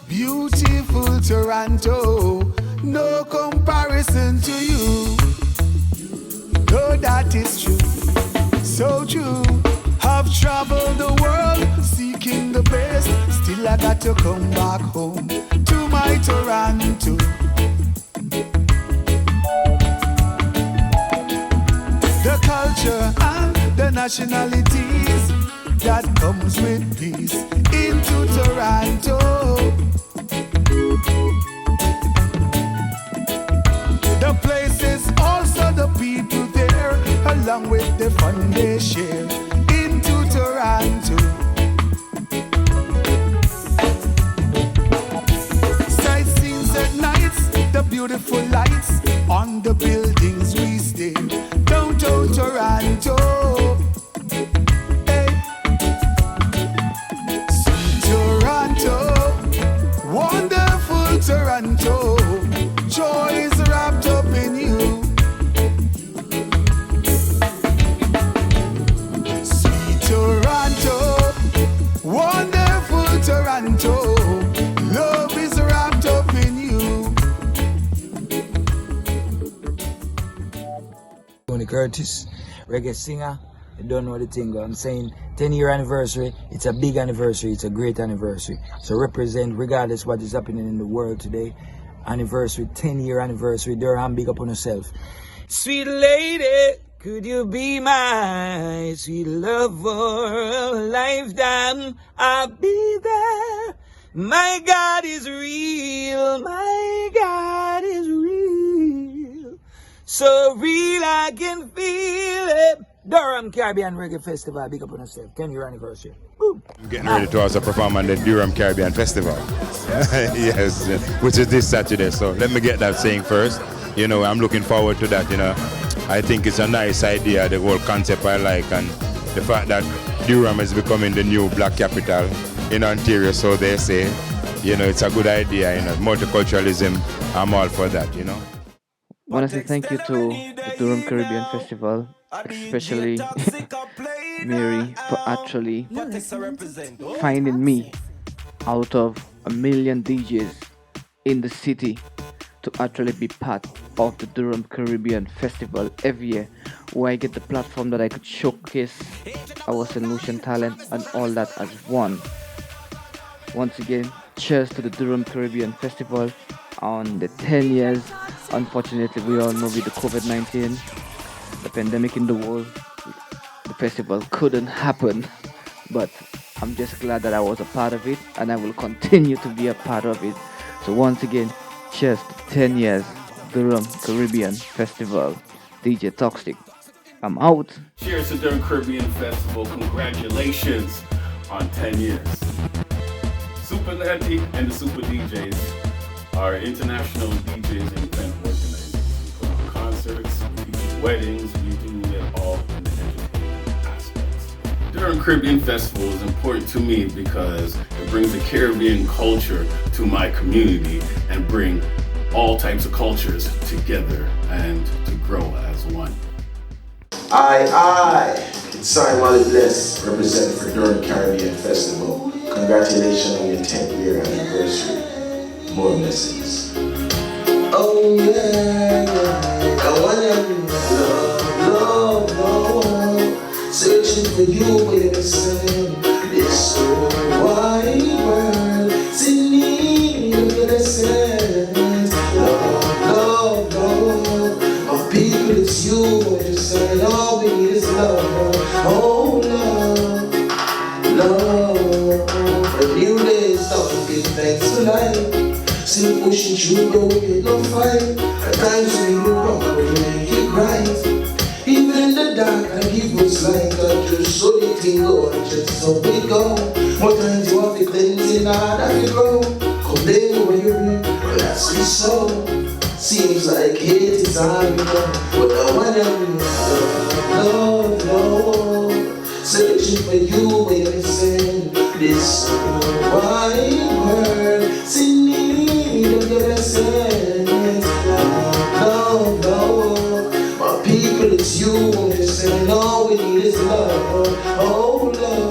beautiful Toronto, no comparison to you. Oh, that is true, so true. I've traveled the world seeking the best, still I got to come back home to my Toronto. The culture and the nationalities that comes with peace into Toronto. The places, also the people there, along with the fun they share into Toronto. Sightseeing at nights, the beautiful lights on the buildings we stay. Downtown Toronto. Hey. Sweet Toronto, wonderful Toronto, joy is wrapped up in you. Sweet Toronto, wonderful Toronto, love is wrapped up in you. Tony Curtis, reggae singer. You don't know the thing, but I'm saying 10-year anniversary, it's a big anniversary, it's a great anniversary. So represent, regardless what is happening in the world today, anniversary, 10-year anniversary, Durham, big up on yourself. Sweet lady, could you be my sweet love for a lifetime? I'll be there. My God is real, my God is real. So real I can feel it. Durham Caribbean Reggae Festival, big up on yourself, 10-year anniversary. Boom. I'm getting ready to also perform on the Durham Caribbean Festival. Yes, which is this Saturday. So let me get that saying first. You know, I'm looking forward to that, you know. I think it's a nice idea, the whole concept I like, and the fact that Durham is becoming the new black capital in Ontario, so they say. it's a good idea, multiculturalism, I'm all for that, I want to say thank you to the Durham Caribbean Festival, especially Mary, for actually finding me out of a million DJs in the city to actually be part of the Durham Caribbean Festival every year, where I get the platform that I could showcase our St. Lucian talent and all that as one. Once again, cheers to the Durham Caribbean Festival on the 10 years. Unfortunately, we all know with the COVID-19, the pandemic in the world, the festival couldn't happen, but I'm just glad that I was a part of it, and I will continue to be a part of it. So once again, cheers to 10 years, Durham Caribbean Festival. DJ Toxic, I'm out. Cheers to Durham Caribbean Festival. Congratulations on 10 years. Super Natty and the Super DJs are international DJs and event organizers. We put on concerts, we do weddings, we do it all in the entertainment aspects. Durham Caribbean Festival is important to me because it brings the Caribbean culture to my community and bring all types of cultures together and to grow as one. It's Simon Bless, representing for Durham Caribbean Festival. Congratulations on your 10th year anniversary. More blessings. Oh yeah, I wanna be love, searching for you with the sun. This wide world, it's in need of your essence. Love, of people it's you, what you say, all we need is love. Oh love, for new days, stop to give thanks for life. Still pushing through, though we don't fight. At times we will rock, but we make it right. Even in the dark, I give us light. God just so they can go, and just so we go. More times you have to cleanse in hard and you grow. Come then when you reap, well that's the soul. Seems like hate is all we know, but I wanna be love, searching for you when you sing this wide world. See of your essence, love, my people, it's you, and you're saying all we need is love, oh love.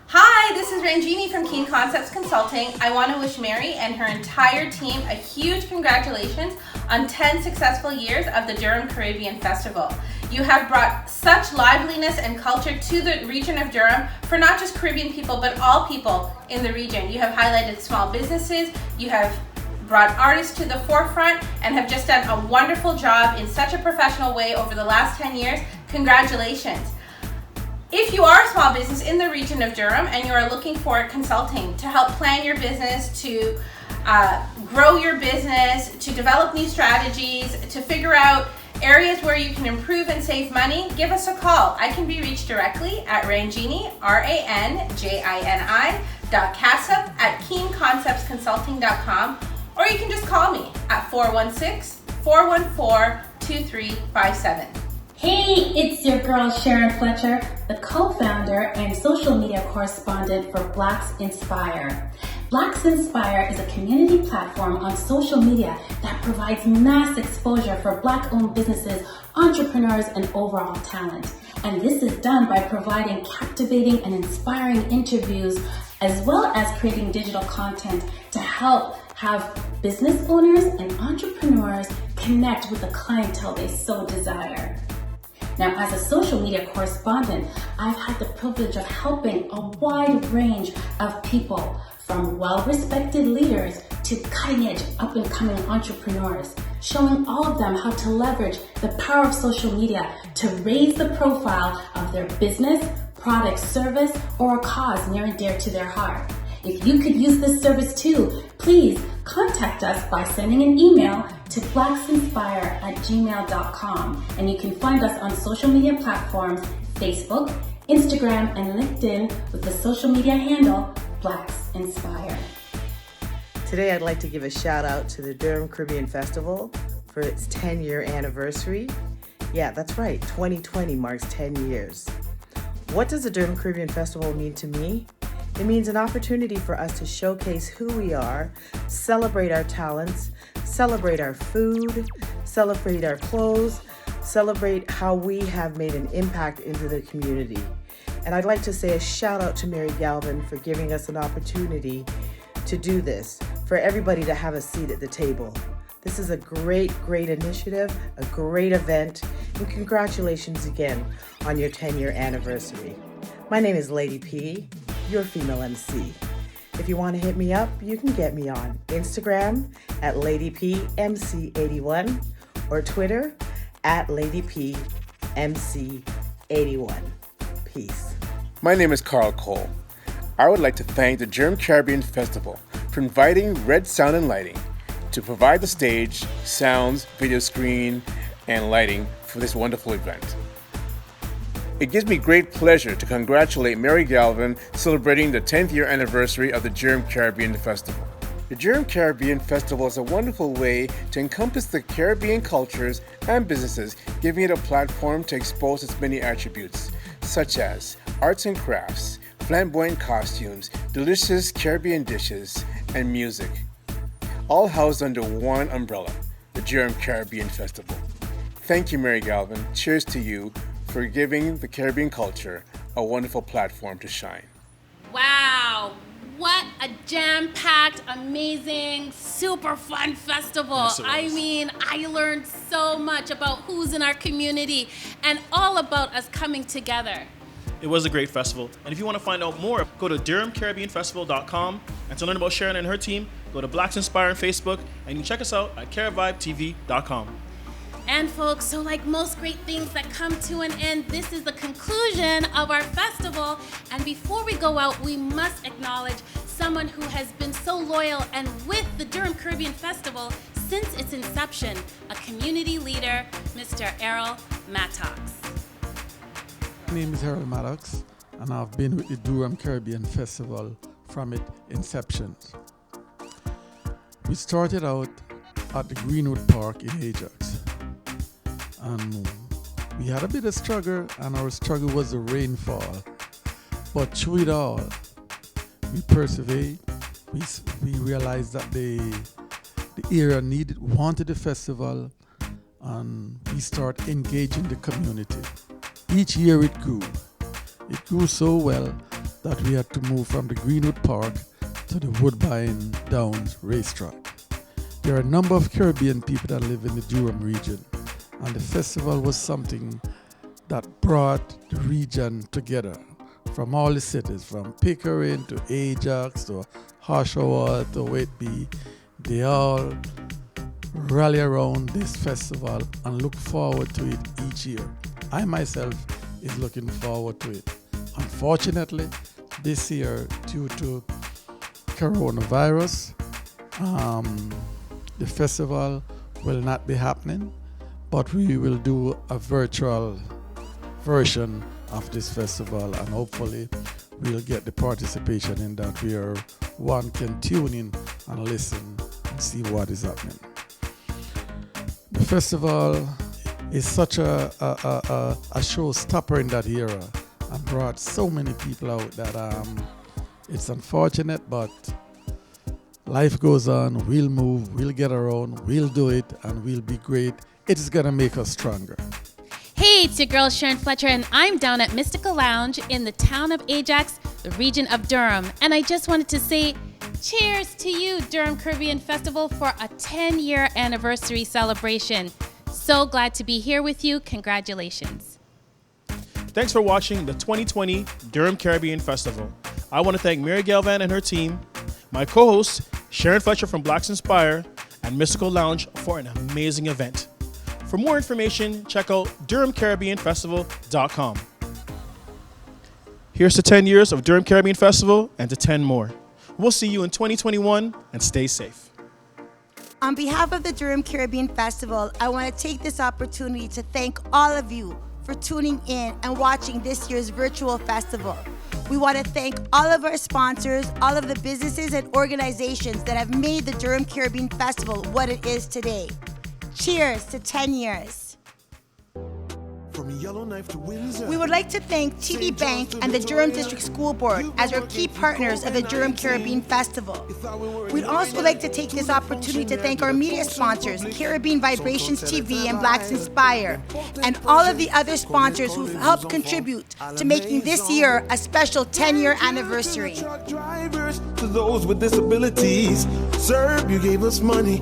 Hi, this is Rangini from Keen Concepts Consulting. I want to wish Mary and her entire team a huge congratulations on 10 successful years of the Durham Caribbean Festival. You have brought such liveliness and culture to the region of Durham for not just Caribbean people, but all people in the region. You have highlighted small businesses, you have brought artists to the forefront, and have just done a wonderful job in such a professional way over the last 10 years. Congratulations. If you are a small business in the region of Durham and you are looking for consulting to help plan your business, to grow your business, to develop new strategies, to figure out areas where you can improve and save money, give us a call. I can be reached directly at Rangini, ranjini.cassup@keenconceptsconsulting.com, or you can just call me at 416-414-2357. Hey, it's your girl Sharon Fletcher, the co-founder and social media correspondent for Blacks Inspire. Blacks Inspire is a community platform on social media that provides mass exposure for Black-owned businesses, entrepreneurs, and overall talent. And this is done by providing captivating and inspiring interviews, as well as creating digital content to help have business owners and entrepreneurs connect with the clientele they so desire. Now, as a social media correspondent, I've had the privilege of helping a wide range of people, from well-respected leaders to cutting-edge, up-and-coming entrepreneurs, showing all of them how to leverage the power of social media to raise the profile of their business, product, service, or a cause near and dear to their heart. If you could use this service too, please contact us by sending an email to blacksinspire@gmail.com, and you can find us on social media platforms, Facebook, Instagram, and LinkedIn with the social media handle Blacks Inspire. Today I'd like to give a shout out to the Durham Caribbean Festival for its 10-year anniversary. Yeah, that's right, 2020 marks 10 years. What does the Durham Caribbean Festival mean to me? It means an opportunity for us to showcase who we are, celebrate our talents, celebrate our food, celebrate our clothes, celebrate how we have made an impact into the community. And I'd like to say a shout out to Mary Galvan for giving us an opportunity to do this, for everybody to have a seat at the table. This is a great, great initiative, a great event, and congratulations again on your 10-year anniversary. My name is Lady P, your female MC. If you want to hit me up, you can get me on Instagram at LadyPMC81 or Twitter at LadyPMC81. Peace. My name is Carl Cole. I would like to thank the Durham Caribbean Festival for inviting Red Sound and Lighting to provide the stage, sounds, video screen, and lighting for this wonderful event. It gives me great pleasure to congratulate Mary Galvan celebrating the 10th year anniversary of the Durham Caribbean Festival. The Durham Caribbean Festival is a wonderful way to encompass the Caribbean cultures and businesses, giving it a platform to expose its many attributes, such as arts and crafts, flamboyant costumes, delicious Caribbean dishes, and music, all housed under one umbrella, the Durham Caribbean Festival. Thank you, Mary Galvan. Cheers to you for giving the Caribbean culture a wonderful platform to shine. Wow, what a jam-packed, amazing, super fun festival. Yes, it was. I mean, I learned so much about who's in our community and all about us coming together. It was a great festival. And if you want to find out more, go to DurhamCaribbeanFestival.com. And to learn about Sharon and her team, go to Blacks Inspire on Facebook, and you can check us out at CaribVibeTV.com. And folks, so like most great things that come to an end, this is the conclusion of our festival. And before we go out, we must acknowledge someone who has been so loyal and with the Durham Caribbean Festival since its inception, a community leader, Mr. Errol Mattox. My name is Errol Mattox, and I've been with the Durham Caribbean Festival from its inception. We started out at the Greenwood Park in Ajax. And we had a bit of struggle, and our struggle was the rainfall. But through it all, we persevered. We realized that the area wanted the festival, and we started engaging the community. Each year it grew. It grew so well that we had to move from the Greenwood Park to the Woodbine Downs racetrack. There are a number of Caribbean people that live in the Durham region, and the festival was something that brought the region together from all the cities, from Pickering to Ajax to Oshawa to Whitby. They all rally around this festival and look forward to it each year. I myself is looking forward to it. Unfortunately, this year, due to coronavirus, the festival will not be happening, but we will do a virtual version of this festival, and hopefully we'll get the participation in that where one can tune in and listen and see what is happening. The festival is such a showstopper in that era and brought so many people out that it's unfortunate, but life goes on. We'll move, we'll get around, we'll do it, and we'll be great. It's gonna make us stronger. Hey, it's your girl Sharon Fletcher, and I'm down at Mysticle Lounge in the town of Ajax, the region of Durham. And I just wanted to say cheers to you, Durham Caribbean Festival, for a 10-year anniversary celebration. So glad to be here with you. Congratulations. Thanks for watching the 2020 Durham Caribbean Festival. I want to thank Mary Galvan and her team, my co-host Sharon Fletcher from Blacks Inspire, and Mysticle Lounge for an amazing event. For more information, check out DurhamCaribbeanFestival.com. Here's to 10 years of Durham Caribbean Festival and to 10 more. We'll see you in 2021, and stay safe. On behalf of the Durham Caribbean Festival, I want to take this opportunity to thank all of you for tuning in and watching this year's virtual festival. We want to thank all of our sponsors, all of the businesses and organizations that have made the Durham Caribbean Festival what it is today. Cheers to 10 years. We would like to thank TD Bank and the Durham District School Board as our key partners of the Durham Caribbean Festival. We'd also like to take this opportunity to thank our media sponsors, Caribbean Vibrations TV and Blacks Inspire, and all of the other sponsors who've helped contribute to making this year a special 10-year anniversary. To those with disabilities, sir, you gave us money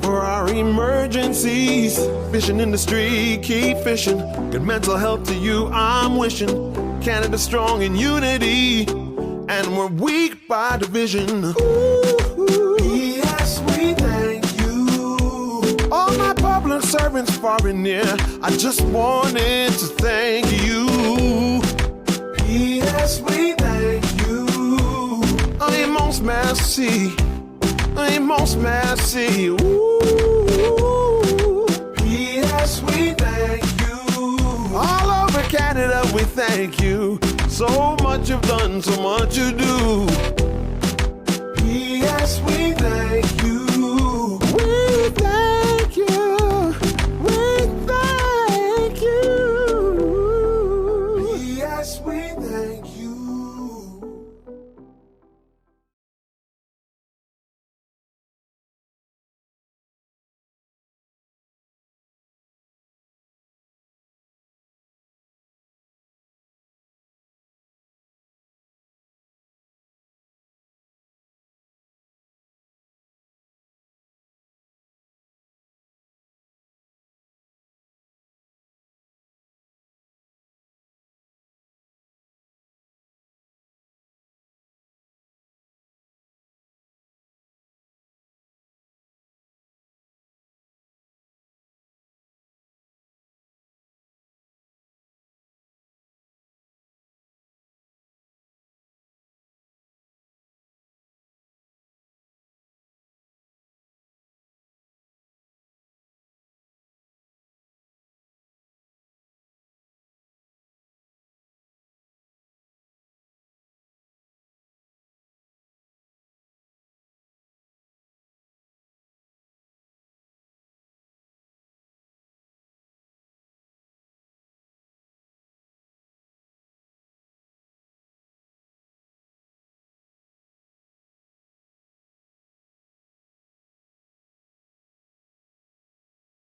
for our emergencies. Fishing industry, keep fishing. Good mental health to you, I'm wishing. Canada strong in unity, and we're weak by division. Ooh, yes, we thank you. All my public servants far and near, I just wanted to thank you. Yes, we thank you. Immense merci. Immense merci. Ooh. Yes, we thank you. All over Canada, we thank you. So much you've done, so much you do. Yes, we thank you.